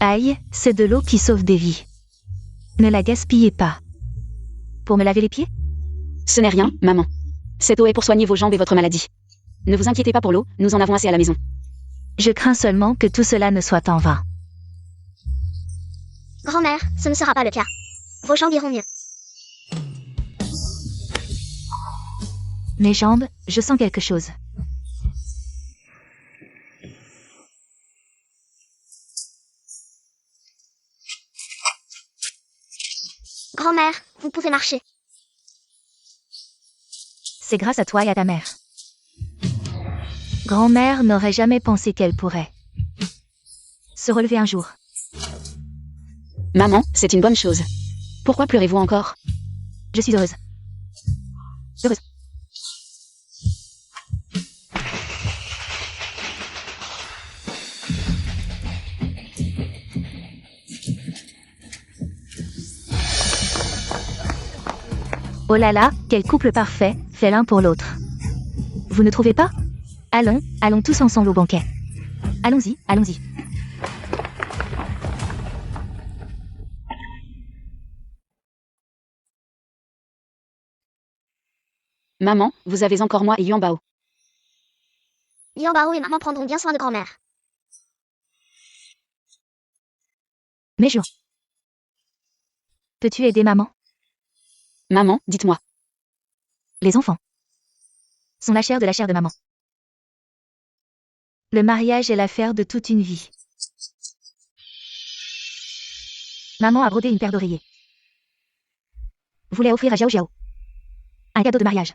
Aïe, c'est de l'eau qui sauve des vies. Ne la gaspillez pas. Pour me laver les pieds? Ce n'est rien, maman. Cette eau est pour soigner vos jambes et votre maladie. Ne vous inquiétez pas pour l'eau, nous en avons assez à la maison. Je crains seulement que tout cela ne soit en vain. Grand-mère, ce ne sera pas le cas. Vos jambes iront mieux. Mes jambes, je sens quelque chose. Grand-mère, vous pouvez marcher. C'est grâce à toi et à ta mère. Grand-mère n'aurait jamais pensé qu'elle pourrait se relever un jour. Maman, c'est une bonne chose. Pourquoi pleurez-vous encore? Je suis heureuse. Heureuse. Oh là là, quel couple parfait, fait l'un pour l'autre. Vous ne trouvez pas? Allons, allons tous ensemble au banquet. Allons-y, allons-y. Maman, vous avez encore moi et Yuan Bao. Lian Bao et maman prendront bien soin de grand-mère. Mais Juan. Peux-tu aider maman? Maman, dites-moi. Les enfants sont la chair de maman. Le mariage est l'affaire de toute une vie. Maman a brodé une paire d'oreillers. Voulait offrir à Xiao Xiao un cadeau de mariage.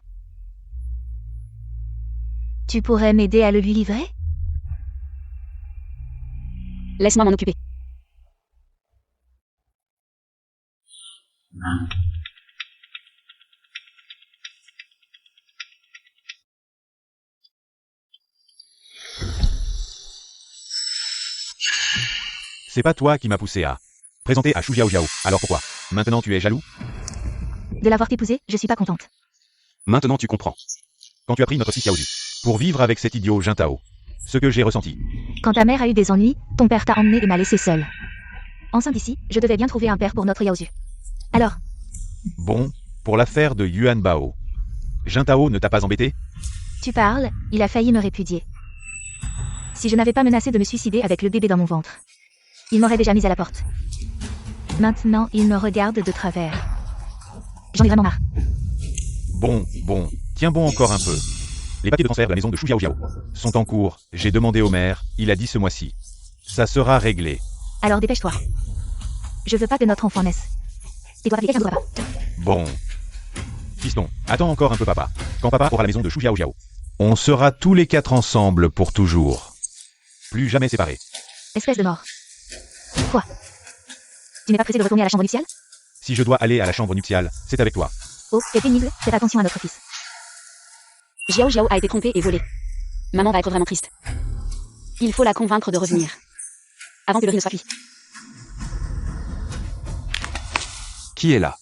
Tu pourrais m'aider à le lui livrer? Laisse-moi m'en occuper. C'est pas toi qui m'as poussé à présenter à Shu Jiao Jiao. Alors pourquoi? Maintenant tu es jaloux? De l'avoir épousé, je suis pas contente. Maintenant tu comprends. Quand tu as pris notre fils Xiaozu pour vivre avec cet idiot Jintao. Ce que j'ai ressenti. Quand ta mère a eu des ennuis, ton père t'a emmené et m'a laissé seule. Enceinte d'ici, je devais bien trouver un père pour notre Yaozu. Alors, Bon, pour l'affaire de Yuan Bao. Jintao ne t'a pas embêté? tu parles, il a failli me répudier. Si je n'avais pas menacé de me suicider avec le bébé dans mon ventre, il m'aurait déjà mise à la porte. Maintenant, il me regarde de travers. J'en ai vraiment marre. Bon, tiens bon encore un peu. Les papiers de transfert de la maison de Shu Jiao Jiao sont en cours, j'ai demandé au maire, il a dit ce mois-ci. Ça sera réglé. Alors dépêche-toi. Je veux pas que notre enfant naisse. Et dois appeler quelqu'un de papa. Bon. Fiston, attends encore un peu papa. Quand papa aura la maison de Shu Jiao Jiao, on sera tous les 4 ensemble pour toujours. Plus jamais séparés. Espèce de mort. Quoi? Tu n'es pas pressé de retourner à la chambre nuptiale? Si je dois aller à la chambre nuptiale, c'est avec toi. Oh, c'est pénible, faites attention à notre fils. Xiao Xiao a été trompé et volé. Maman va être vraiment triste. Il faut la convaincre de revenir. Avant que le riz ne soit cuit. Qui est là?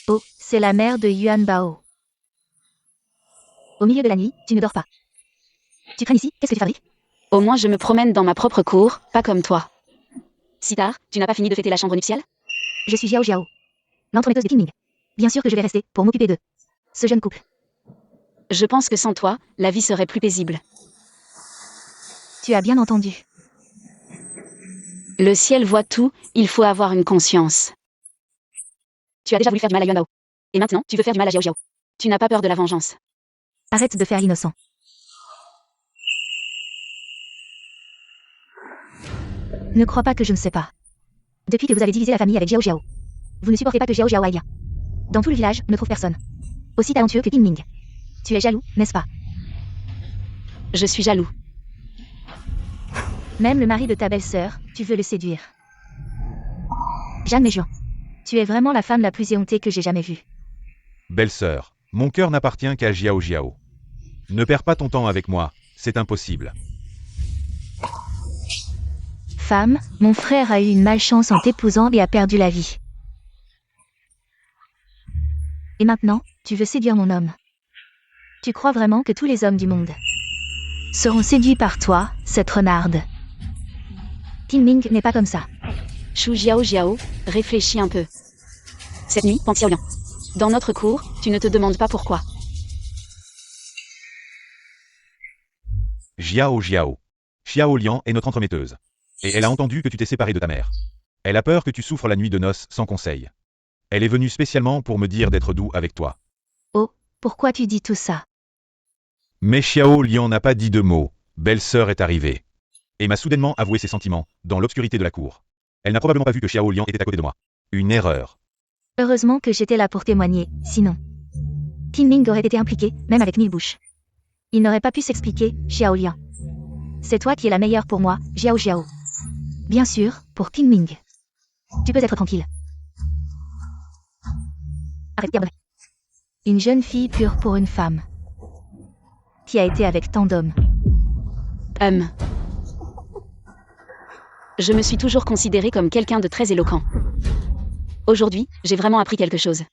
Oh, c'est la mère de Yuan Bao. Au milieu de la nuit, tu ne dors pas. Tu traînes ici, qu'est-ce que tu fabriques? Au moins je me promène dans ma propre cour, pas comme toi. Si tard, tu n'as pas fini de fêter la chambre nuptiale? Je suis Xiao Xiao, l'entremetteuse de Qingming. Bien sûr que je vais rester pour m'occuper d'eux. Ce jeune couple. Je pense que sans toi, la vie serait plus paisible. Tu as bien entendu. Le ciel voit tout, il faut avoir une conscience. Tu as déjà voulu faire du mal à Yuan Bao. Et maintenant, tu veux faire du mal à Xiao Xiao. Tu n'as pas peur de la vengeance. Arrête de faire l'innocent. Ne crois pas que je ne sais pas. Depuis que vous avez divisé la famille avec Xiao Xiao, vous ne supportez pas que Xiao Xiao aille bien. Dans tout le village, on ne trouve personne. Aussi talentueux que Qingming. Tu es jaloux, n'est-ce pas? Je suis jaloux. Même le mari de ta belle-sœur, tu veux le séduire. Jeanne Méjean, tu es vraiment la femme la plus éhontée que j'ai jamais vue. Belle-sœur, mon cœur n'appartient qu'à Jiao Jiao. Ne perds pas ton temps avec moi, c'est impossible. Femme, mon frère a eu une malchance en t'épousant et a perdu la vie. Et maintenant, tu veux séduire mon homme. Tu crois vraiment que tous les hommes du monde seront séduits par toi, cette renarde? Qingming n'est pas comme ça. Shu Jiao Jiao, réfléchis un peu. Cette nuit, Pang Xiaoliang. Dans notre cour, tu ne te demandes pas pourquoi. Jiao Jiao. Xiao Liang est notre entremetteuse. Et elle a entendu que tu t'es séparé de ta mère. Elle a peur que tu souffres la nuit de noces sans conseil. Elle est venue spécialement pour me dire d'être doux avec toi. Oh, pourquoi tu dis tout ça? Mais Xiao Liang n'a pas dit de mots. Belle-sœur est arrivée. Et m'a soudainement avoué ses sentiments, dans l'obscurité de la cour. Elle n'a probablement pas vu que Xiao Liang était à côté de moi. Une erreur. Heureusement que j'étais là pour témoigner, sinon Qingming aurait été impliqué, même avec 1000 bouches. Il n'aurait pas pu s'expliquer, Xiao Liang. C'est toi qui es la meilleure pour moi, Xiao Xiao. Bien sûr, pour Qingming. Tu peux être tranquille. Arrête, diable. Une jeune fille pure pour une femme. Qui a été avec tant d'hommes. Je me suis toujours considérée comme quelqu'un de très éloquent. Aujourd'hui, j'ai vraiment appris quelque chose.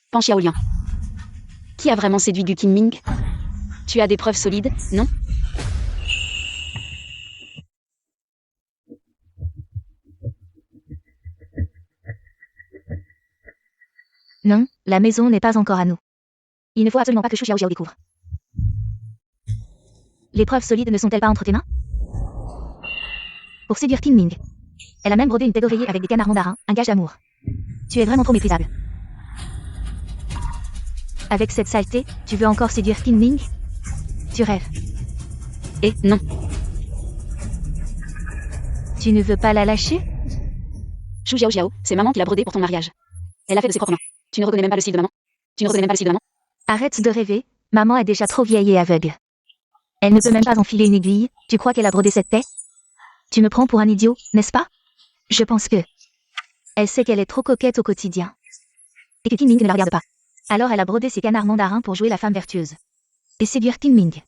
Pang Xiaoliang. Qui a vraiment séduit Gu Qingming? Tu as des preuves solides, non? Non, la maison n'est pas encore à nous. Il ne faut absolument pas que Shu Xiaojiao découvre. Les preuves solides ne sont-elles pas entre tes mains? Pour séduire Qin Ming. Elle a même brodé une tête d'oreiller avec des canards mandarins, un gage d'amour. Tu es vraiment trop méprisable. Avec cette saleté, tu veux encore séduire Qin Ming? Tu rêves. Et non. Tu ne veux pas la lâcher? Shu Xiaojiao, c'est maman qui l'a brodé pour ton mariage. Elle a fait de ses propres mains. Tu ne reconnais même pas le style de maman? Tu ne reconnais même pas le style de maman? Arrête de rêver, maman est déjà trop vieille et aveugle. Elle ne peut même pas enfiler une aiguille, tu crois qu'elle a brodé cette paix? Tu me prends pour un idiot, n'est-ce pas? Je pense que... Elle sait qu'elle est trop coquette au quotidien. Et que Qin Ming ne la regarde pas. Alors elle a brodé ses canards mandarins pour jouer la femme vertueuse. Et séduire Qin Ming.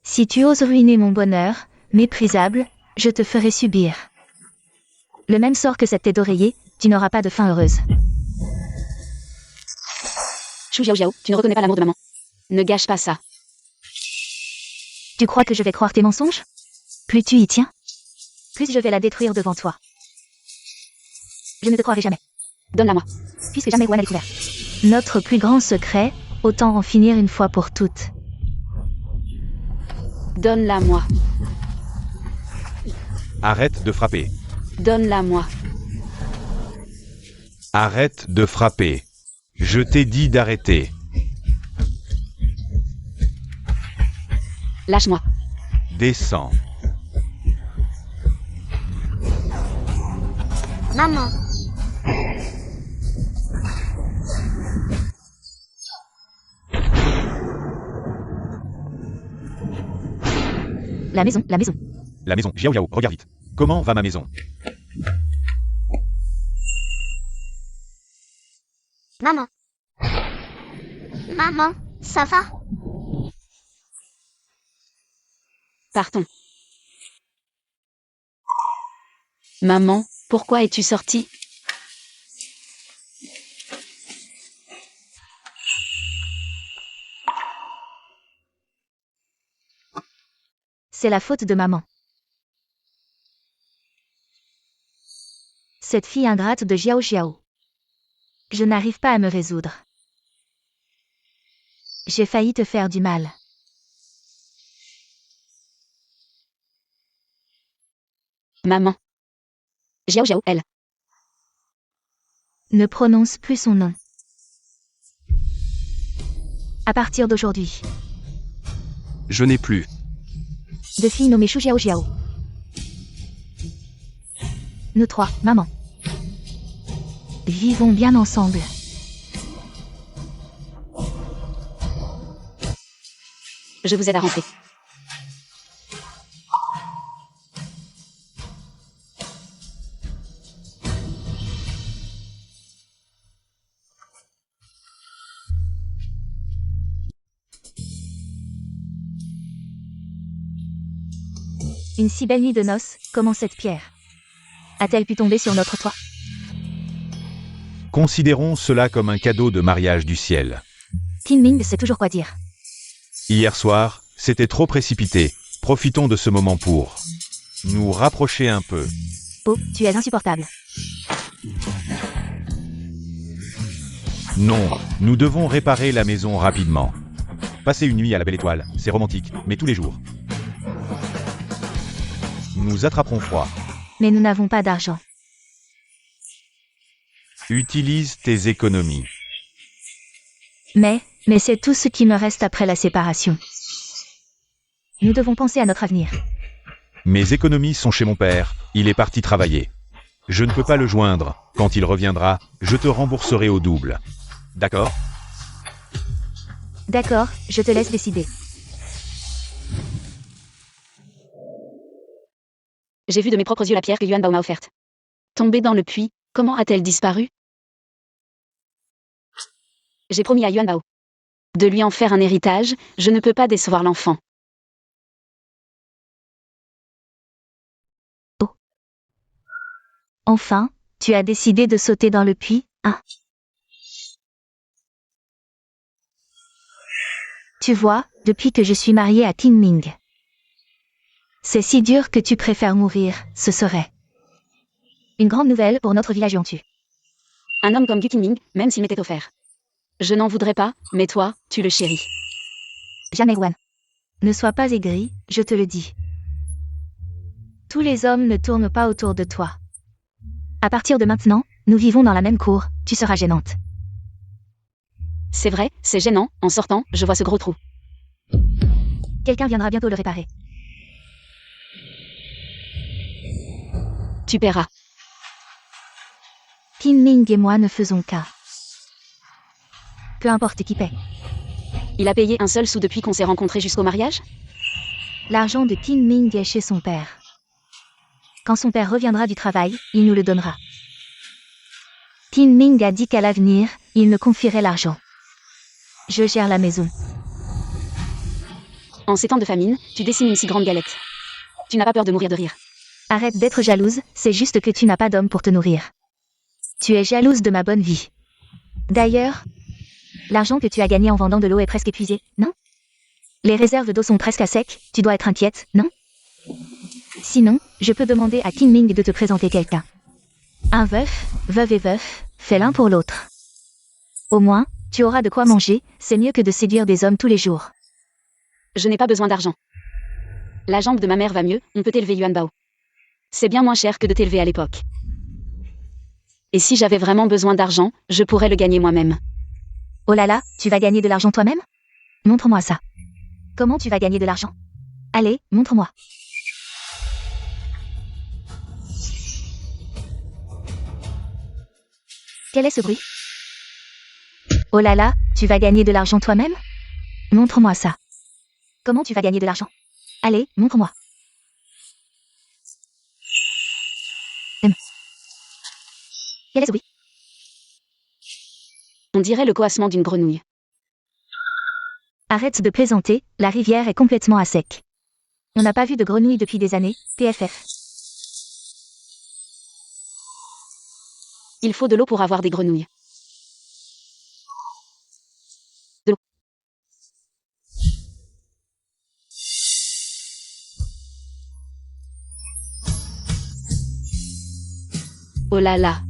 Si tu oses ruiner mon bonheur, méprisable, je te ferai subir. Le même sort que cette tête d'oreiller, tu n'auras pas de fin heureuse. Shu Xiaojiao, tu ne reconnais pas l'amour de maman. Ne gâche pas ça. Tu crois que je vais croire tes mensonges? Plus tu y tiens, plus je vais la détruire devant toi. Je ne te croirai jamais. Donne-la-moi. Puisque jamais Wan a découvert notre plus grand secret, autant en finir une fois pour toutes. Donne-la-moi. Arrête de frapper. Donne-la-moi. Arrête de frapper. Je t'ai dit d'arrêter. Lâche-moi. Descends. Maman. La maison, la maison. La maison, Xiao Yao, regarde vite. Comment va ma maison? Maman. Maman, ça va? Partons. Maman, pourquoi es-tu sortie? C'est la faute de maman. Cette fille ingrate de Xiao Xiao. Je n'arrive pas à me résoudre. J'ai failli te faire du mal. Maman. Xiao Xiao, elle. Ne prononce plus son nom. À partir d'aujourd'hui, Je n'ai plus. de fille nommée Shu Xiao Xiao. Nous trois, maman. Vivons bien ensemble. Je vous aide à rentrer. Une si belle nuit de noces, comment cette pierre a-t-elle pu tomber sur notre toit? Considérons cela comme un cadeau de mariage du ciel. Qin Ming sait toujours quoi dire. Hier soir, c'était trop précipité. Profitons de ce moment pour nous rapprocher un peu. Oh, tu es insupportable. Non, nous devons réparer la maison rapidement. Passer une nuit à la belle étoile, c'est romantique, mais tous les jours. Nous attraperons froid. Mais nous n'avons pas d'argent. Utilise tes économies. Mais c'est tout ce qui me reste après la séparation. Nous devons penser à notre avenir. Mes économies sont chez mon père, il est parti travailler. Je ne peux pas le joindre. Quand il reviendra, je te rembourserai au double. D'accord? D'accord, je te laisse décider. J'ai vu de mes propres yeux la pierre que Yuan Bao m'a offerte. Tombée dans le puits, comment a-t-elle disparu? J'ai promis à Yuan Bao de lui en faire un héritage, je ne peux pas décevoir l'enfant. Enfin, tu as décidé de sauter dans le puits, hein? Tu vois, depuis que je suis mariée à Qin Ming. C'est si dur que tu préfères mourir, ce serait une grande nouvelle pour notre village Yangtu. Un homme comme Gu Qinming, même s'il m'était offert. Je n'en voudrais pas, mais toi, tu le chéris. Jamais Wan. Ne sois pas aigri, je te le dis. Tous les hommes ne tournent pas autour de toi. À partir de maintenant, nous vivons dans la même cour, tu seras gênante. C'est vrai, c'est gênant, en sortant, je vois ce gros trou. Quelqu'un viendra bientôt le réparer. Tu paieras. Qinming et moi ne faisons qu'un. Peu importe qui paie. Il a payé un seul sou depuis qu'on s'est rencontrés jusqu'au mariage? L'argent de Qinming est chez son père. Quand son père reviendra du travail, il nous le donnera. Qinming a dit qu'à l'avenir, il me confierait l'argent. Je gère la maison. En ces temps de famine, tu dessines une si grande galette. Tu n'as pas peur de mourir de rire. Arrête d'être jalouse, c'est juste que tu n'as pas d'homme pour te nourrir. Tu es jalouse de ma bonne vie. D'ailleurs, l'argent que tu as gagné en vendant de l'eau est presque épuisé, non? Les réserves d'eau sont presque à sec, tu dois être inquiète, non? Sinon, je peux demander à Qinming de te présenter quelqu'un. Un veuf, veuve et veuf, fais l'un pour l'autre. Au moins, tu auras de quoi manger, c'est mieux que de séduire des hommes tous les jours. Je n'ai pas besoin d'argent. La jambe de ma mère va mieux, on peut élever Yuan Bao. C'est bien moins cher que de t'élever à l'époque. Et si j'avais vraiment besoin d'argent, je pourrais le gagner moi-même. Oh là là, tu vas gagner de l'argent toi-même? Montre-moi ça. Comment tu vas gagner de l'argent? Allez, montre-moi. Quel est ce bruit? Oh là là, tu vas gagner de l'argent toi-même? Montre-moi ça. Comment tu vas gagner de l'argent? Allez, montre-moi. Quel est ce bruit? On dirait le coassement d'une grenouille. Arrête de plaisanter, la rivière est complètement à sec. On n'a pas vu de grenouilles depuis des années, PFF. Il faut de l'eau pour avoir des grenouilles. De l'eau. Oh là là.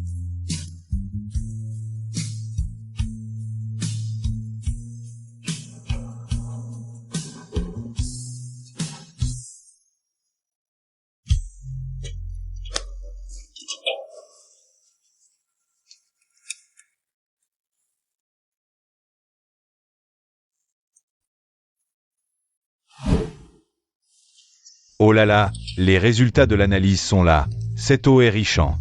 Oh là là, les résultats de l'analyse sont là. Cette eau est riche en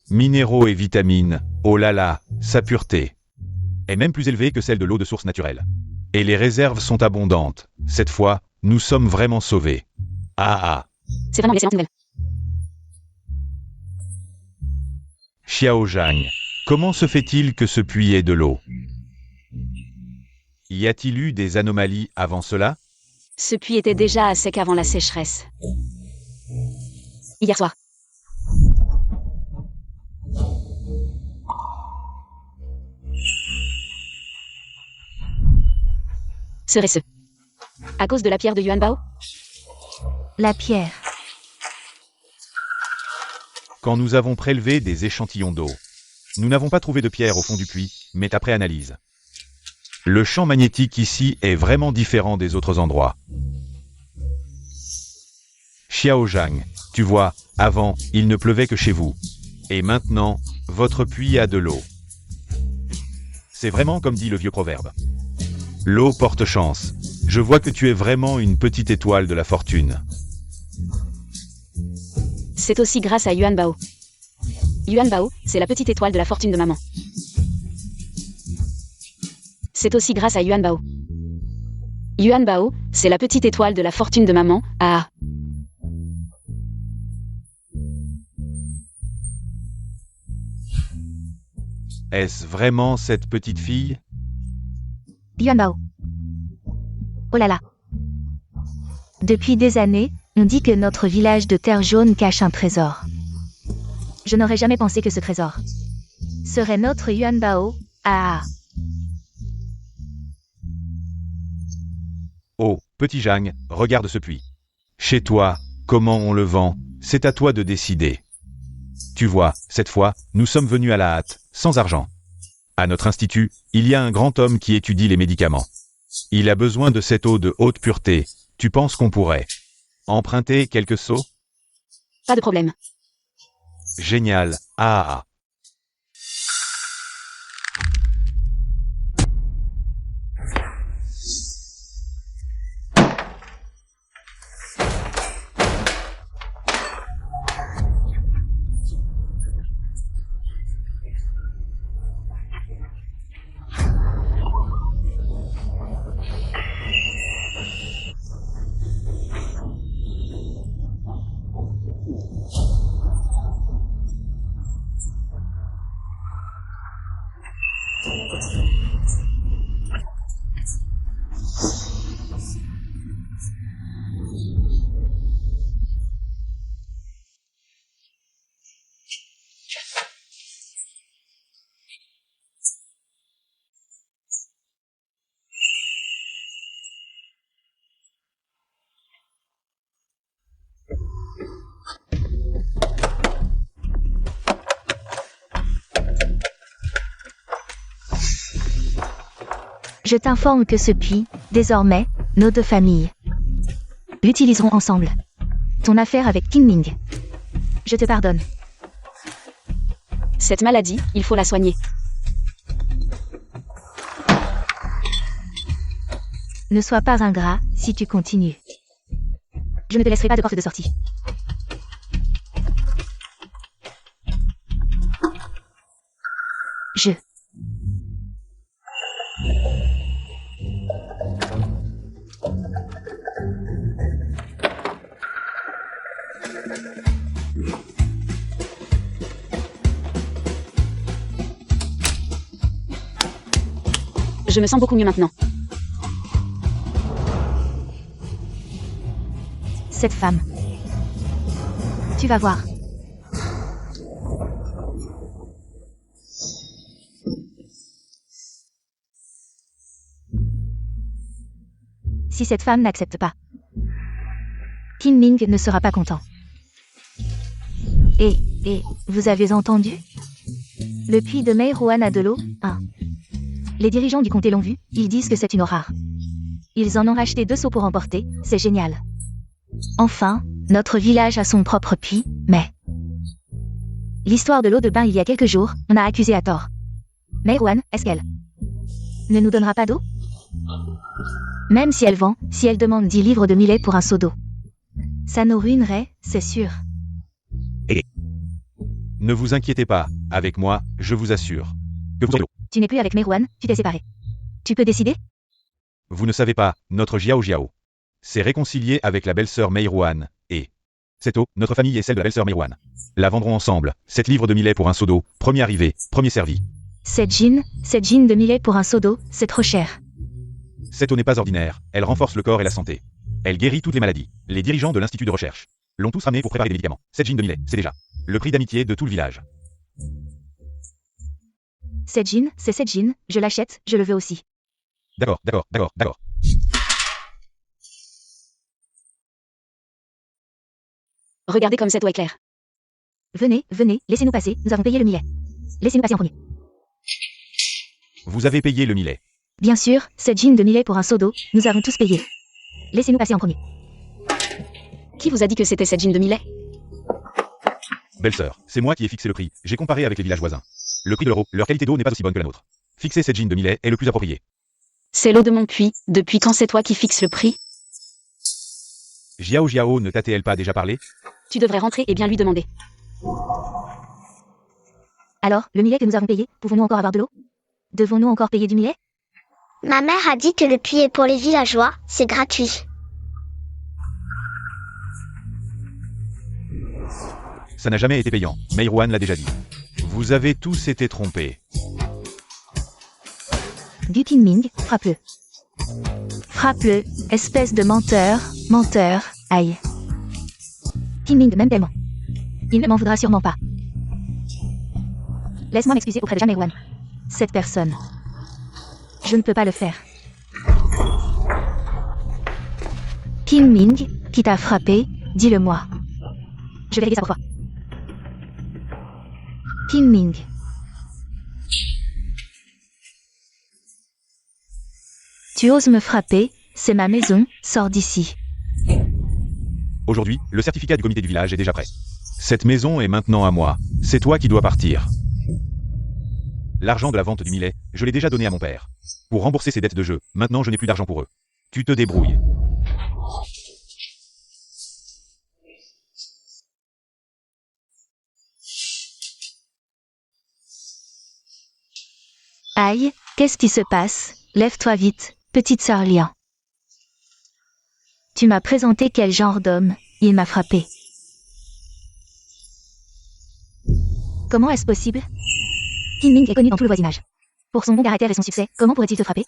minéraux et vitamines. Oh là là, sa pureté est même plus élevée que celle de l'eau de source naturelle. Et les réserves sont abondantes. Cette fois, nous sommes vraiment sauvés. Ah ah. C'est vraiment une excellente nouvelle. Xiao Zhang, comment se fait-il que ce puits ait de l'eau? Y a-t-il eu des anomalies avant cela? Ce puits était déjà à sec avant la sécheresse. Hier soir. Serait-ce à cause de la pierre de Yuan Bao? La pierre. Quand nous avons prélevé des échantillons d'eau, nous n'avons pas trouvé de pierre au fond du puits, mais après analyse. Le champ magnétique ici est vraiment différent des autres endroits. Xiao Zhang, tu vois, avant, il ne pleuvait que chez vous. Et maintenant, votre puits a de l'eau. C'est vraiment comme dit le vieux proverbe. L'eau porte chance. Je vois que tu es vraiment une petite étoile de la fortune. C'est aussi grâce à Yuan Bao. Yuan Bao, c'est la petite étoile de la fortune de maman. C'est aussi grâce à Yuan Bao. Yuan Bao, c'est la petite étoile de la fortune de maman. Ah. Est-ce vraiment cette petite fille? Yuan Bao. Oh là là. Depuis des années, on dit que notre village de terre jaune cache un trésor. Je n'aurais jamais pensé que ce trésor serait notre Yuan Bao. Ah. Oh, petit Zhang, regarde ce puits. Chez toi, comment on le vend, c'est à toi de décider. Tu vois, cette fois, nous sommes venus à la hâte, sans argent. À notre institut, il y a un grand homme qui étudie les médicaments. Il a besoin de cette eau de haute pureté. Tu penses qu'on pourrait emprunter quelques seaux? Pas de problème. Génial. Ah. Je t'informe que ce puits, désormais, nos deux familles l'utiliseront ensemble. Ton affaire avec Qingming. Je te pardonne. Cette maladie, il faut la soigner. Ne sois pas ingrat si tu continues. Je ne te laisserai pas de porte de sortie. Je. Je me sens beaucoup mieux maintenant. Cette femme. Tu vas voir. Si cette femme n'accepte pas, Qingming ne sera pas content. Et, vous avez entendu? Le puits de Meiruan a de l'eau, hein. Les dirigeants du comté l'ont vu, ils disent que c'est une eau rare. Ils en ont racheté 2 seaux pour emporter, c'est génial. Enfin, notre village a son propre puits, mais... L'histoire de l'eau de bain il y a quelques jours, on a accusé à tort. Meiruan, est-ce qu'elle ne nous donnera pas d'eau? Même si elle vend, si elle demande 10 livres de millet pour un seau d'eau. Ça nous ruinerait, c'est sûr. Ne vous inquiétez pas, avec moi, je vous assure. Que vous aurez l'eau. Tu n'es plus avec Meiruan, tu t'es séparé. Tu peux décider? Vous ne savez pas, notre Jiao s'est réconcilié avec la belle-sœur Meiruan, et... Cette eau, notre famille et celle de la belle-sœur Meiruan. La vendront ensemble, 7 livres de millet pour un seau d'eau, premier arrivé, premier servi. Cette gin de millet pour un seau d'eau, c'est trop cher. Cette eau n'est pas ordinaire, elle renforce le corps et la santé. Elle guérit toutes les maladies. Les dirigeants de l'institut de recherche l'ont tous ramené pour préparer des médicaments. Cette gin de millet, c'est déjà le prix d'amitié de tout le village. Cette gin, je l'achète, je le veux aussi. D'accord. Regardez comme cette eau est claire. Venez, laissez-nous passer, nous avons payé le millet. Laissez-nous passer en premier. Vous avez payé le millet. Bien sûr, cette gin de millet pour un seau d'eau, nous avons tous payé. Laissez-nous passer en premier. Qui vous a dit que c'était cette gin de millet? Belle-sœur, c'est moi qui ai fixé le prix, j'ai comparé avec les villages voisins. Le prix de l'euro, leur qualité d'eau n'est pas aussi bonne que la nôtre. Fixer cette gin de millet est le plus approprié. C'est l'eau de mon puits, depuis quand c'est toi qui fixes le prix? Jiao ne t'a-t-elle pas déjà parlé? Tu devrais rentrer et bien lui demander. Alors, le millet que nous avons payé, pouvons-nous encore avoir de l'eau? Devons-nous encore payer du millet? Ma mère a dit que le puits est pour les villageois, c'est gratuit. Ça n'a jamais été payant, Meiruan l'a déjà dit. Vous avez tous été trompés. Du Qingming, frappe-le. Frappe-le, espèce de menteur, aïe. Qingming m'aime tellement. Il ne m'en voudra sûrement pas. Laisse-moi m'excuser auprès de Jean Meiruan. Cette personne. Je ne peux pas le faire. Qingming, qui t'a frappé, dis-le-moi. Je vais régler ça pour toi. Qingming. Tu oses me frapper, c'est ma maison, sors d'ici. Aujourd'hui, le certificat du comité du village est déjà prêt. Cette maison est maintenant à moi. C'est toi qui dois partir. L'argent de la vente du millet, je l'ai déjà donné à mon père. Pour rembourser ses dettes de jeu, maintenant je n'ai plus d'argent pour eux. Tu te débrouilles. Aïe, qu'est-ce qui se passe? Lève-toi vite, petite sœur Lian. Tu m'as présenté quel genre d'homme, il m'a frappé. Comment est-ce possible? Tin Ming est connu dans tout le voisinage. Pour son bon caractère et son succès, comment pourrait-il te frapper?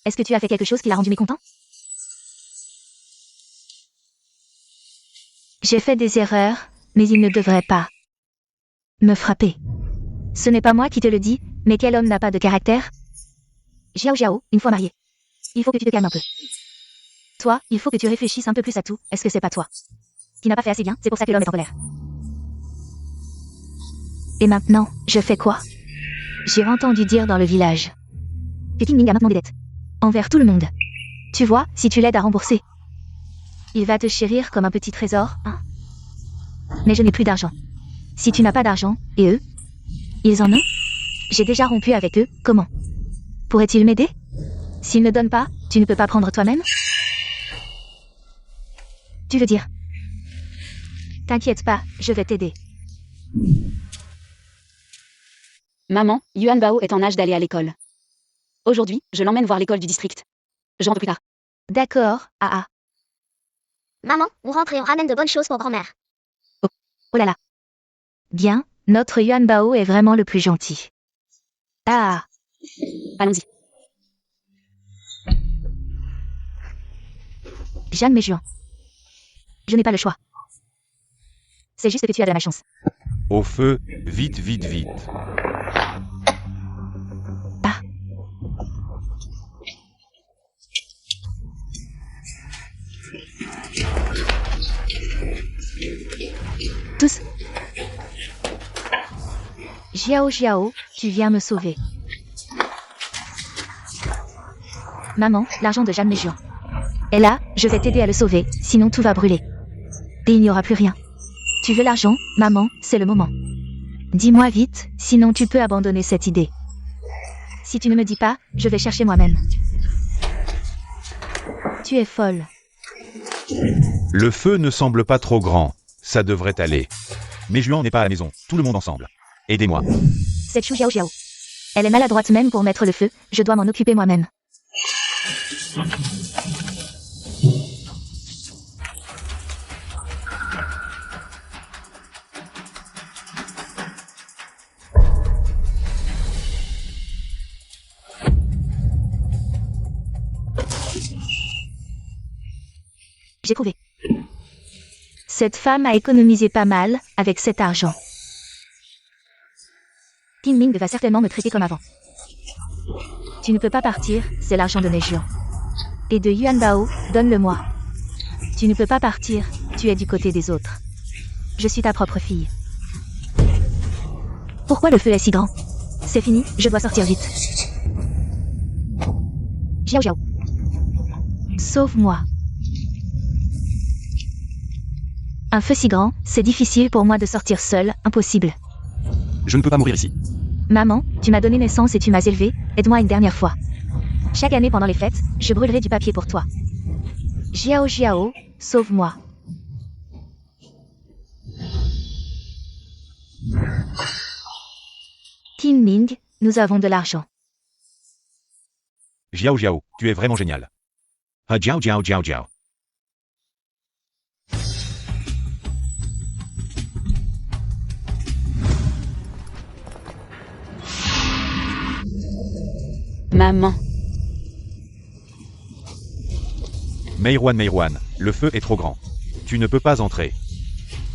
Est-ce que tu as fait quelque chose qui l'a rendu mécontent? J'ai fait des erreurs, mais il ne devrait pas me frapper. Ce n'est pas moi qui te le dis, mais quel homme n'a pas de caractère? Xiao Xiao, une fois marié. Il faut que tu te calmes un peu. Toi, il faut que tu réfléchisses un peu plus à tout, est-ce que c'est pas toi qui n'as pas fait assez bien, c'est pour ça que l'homme est en colère. Et maintenant, je fais quoi? J'ai entendu dire dans le village que Tin Ming a maintenant des dettes. Envers tout le monde. Tu vois, si tu l'aides à rembourser, il va te chérir comme un petit trésor, hein. Mais je n'ai plus d'argent. Si tu n'as pas d'argent, et eux, ils en ont? J'ai déjà rompu avec eux, comment pourraient-ils m'aider? S'ils ne donnent pas, tu ne peux pas prendre toi-même? Tu veux dire? T'inquiète pas, je vais t'aider. Maman, Yuan Bao est en âge d'aller à l'école. Aujourd'hui, je l'emmène voir l'école du district. Je rentre plus tard. D'accord, ah. Maman, on rentre et on ramène de bonnes choses pour grand-mère. Oh là là. Bien, notre Yuan Bao est vraiment le plus gentil. Ah, Allons-y. Jeanne Méjuan. Je n'ai pas le choix. C'est juste que tu as de la malchance. Au feu, vite, vite, vite. Ah. Tous. Xiao Xiao, tu viens me sauver. Maman, l'argent de Jeanne Méjuan. Et là, je vais t'aider à le sauver, sinon tout va brûler. Et il n'y aura plus rien. Tu veux l'argent, maman, c'est le moment. Dis-moi vite, sinon tu peux abandonner cette idée. Si tu ne me dis pas, je vais chercher moi-même. Tu es folle. Le feu ne semble pas trop grand. Ça devrait aller. Mais Juan n'est pas à la maison. Tout le monde ensemble. Aidez-moi. C'est Chu Xiao Xiao. Elle est maladroite même pour mettre le feu, je dois m'en occuper moi-même. J'ai trouvé. Cette femme a économisé pas mal avec cet argent. Tin Ming va certainement me traiter comme avant. Tu ne peux pas partir, c'est l'argent de Méjuan. Et de Yuan Bao, donne-le-moi. Tu ne peux pas partir, tu es du côté des autres. Je suis ta propre fille. Pourquoi le feu est si grand? C'est fini, je dois sortir vite. Xiao Xiao. Sauve-moi. Un feu si grand, c'est difficile pour moi de sortir seule, impossible. Je ne peux pas mourir ici. Maman, tu m'as donné naissance et tu m'as élevée, aide-moi une dernière fois. Chaque année pendant les fêtes, je brûlerai du papier pour toi. Xiao Xiao, sauve-moi. Tin Ming, nous avons de l'argent. Jiao Jiao, tu es vraiment génial. Ah Jiao Jiao Jiao Jiao. Maman. Meirwan, le feu est trop grand. Tu ne peux pas entrer.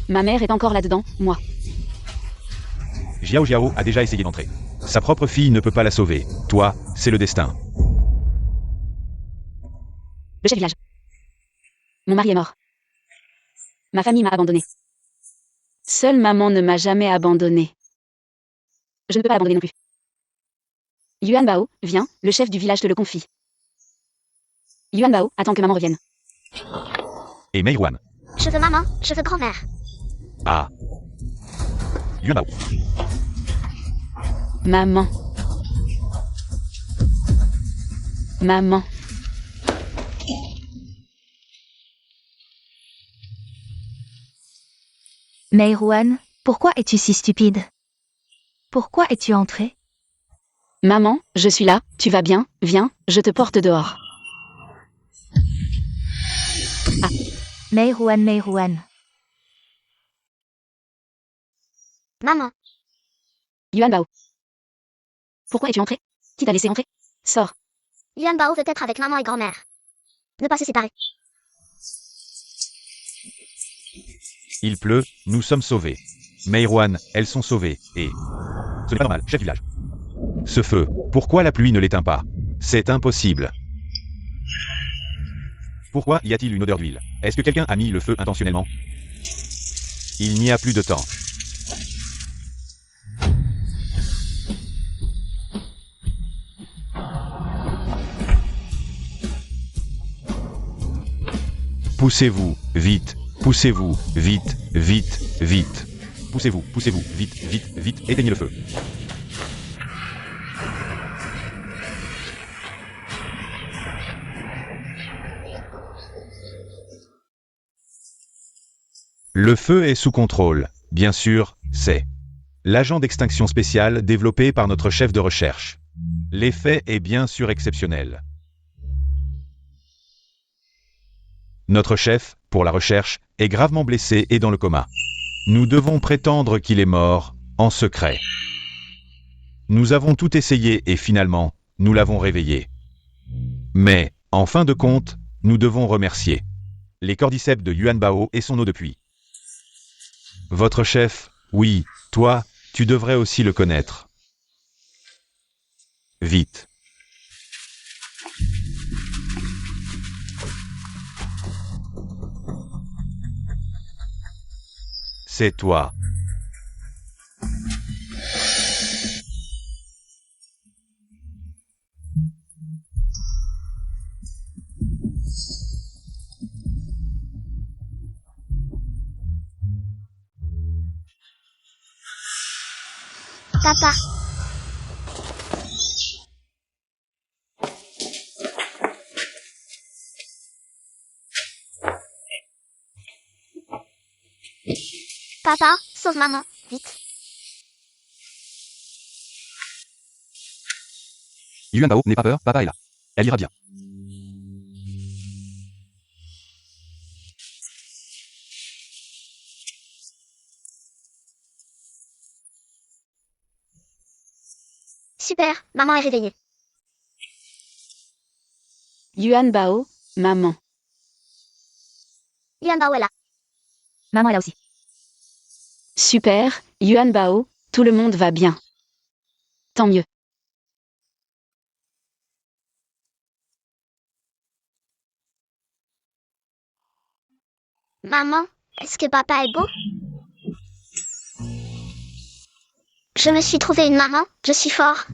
Ma mère est encore là-dedans, moi. Jiao Jiao a déjà essayé d'entrer. Sa propre fille ne peut pas la sauver. Toi, c'est le destin. Le chef du village. Mon mari est mort. Ma famille m'a abandonné. Seule maman ne m'a jamais abandonné. Je ne peux pas l'abandonner non plus. Yuan Bao, viens, le chef du village te le confie. Yuan Bao, attends que maman revienne. Et Meirwan. Je veux maman, je veux grand-mère. Ah. Yuan Bao. Maman. Maman. Meirwan, pourquoi es-tu si stupide? Pourquoi es-tu entré? Maman, je suis là, tu vas bien, viens, je te porte dehors. Meirwan, Meirwan. Maman, Yuan Bao. Pourquoi es-tu entré? Qui t'a laissé entrer? Sors. Yuan Bao veut être avec maman et grand-mère. Ne pas se séparer. Il pleut, nous sommes sauvés. Meirwan, elles sont sauvées, et... Ce n'est pas normal, chef du village. Ce feu, pourquoi la pluie ne l'éteint pas? C'est impossible. Pourquoi y a-t-il une odeur d'huile? Est-ce que quelqu'un a mis le feu intentionnellement? Il n'y a plus de temps. Poussez-vous, vite, poussez-vous, vite, vite, vite. Poussez-vous, vite, vite, vite, éteignez le feu. Le feu est sous contrôle, bien sûr, c'est l'agent d'extinction spéciale développé par notre chef de recherche. L'effet est bien sûr exceptionnel. Notre chef, pour la recherche, est gravement blessé et dans le coma. Nous devons prétendre qu'il est mort, en secret. Nous avons tout essayé et finalement, nous l'avons réveillé. Mais, en fin de compte, nous devons remercier les cordyceps de Yuan Bao et son eau de pluie. Votre chef, oui, toi, tu devrais aussi le connaître. Vite. C'est toi. Papa. Papa, sauve maman, vite. Yuan Bao, n'aie pas peur, papa est là. Elle ira bien. Super, maman est réveillée. Yuan Bao, maman. Yuan Bao est là. Maman est là aussi. Super, Yuan Bao, tout le monde va bien. Tant mieux. Maman, est-ce que papa est beau? Je me suis trouvé une maman, je suis fort.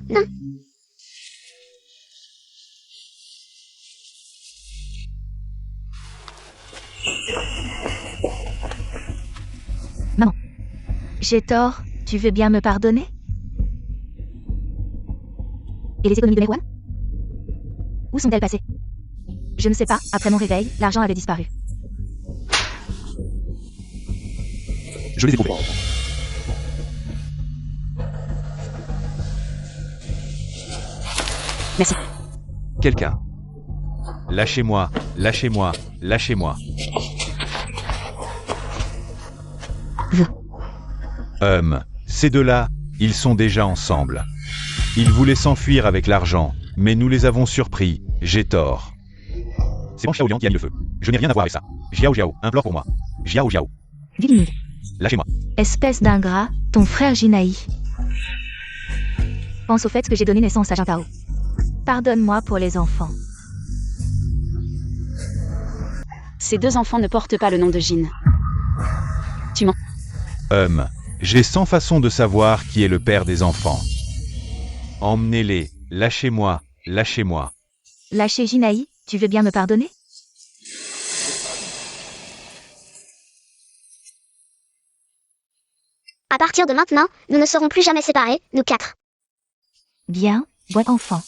Non. J'ai tort, tu veux bien me pardonner? Et les économies de Meirwan? Où sont-elles passées? Je ne sais pas, après mon réveil, l'argent avait disparu. Je les ai trouvés. Merci. Quelqu'un. Lâchez-moi, lâchez-moi, lâchez-moi. Ces deux-là, ils sont déjà ensemble. Ils voulaient s'enfuir avec l'argent, mais nous les avons surpris, j'ai tort. C'est mon Xiaoliang qui a mis le feu. Je n'ai rien à voir avec ça. Jiao Jiao, implore pour moi. Jiao Jiao, Divining. lâchez-moi. Espèce d'ingrat, ton frère Jinaï. Pense au fait que j'ai donné naissance à Jintao. Pardonne-moi pour les enfants. Ces deux enfants ne portent pas le nom de Jin. Tu mens. J'ai 100 façons de savoir qui est le père des enfants. Emmenez-les, Lâchez-moi, lâchez-moi. Lâcher Jinaï, tu veux bien me pardonner? À partir de maintenant, nous ne serons plus jamais séparés, nous quatre. Bien, bon enfant.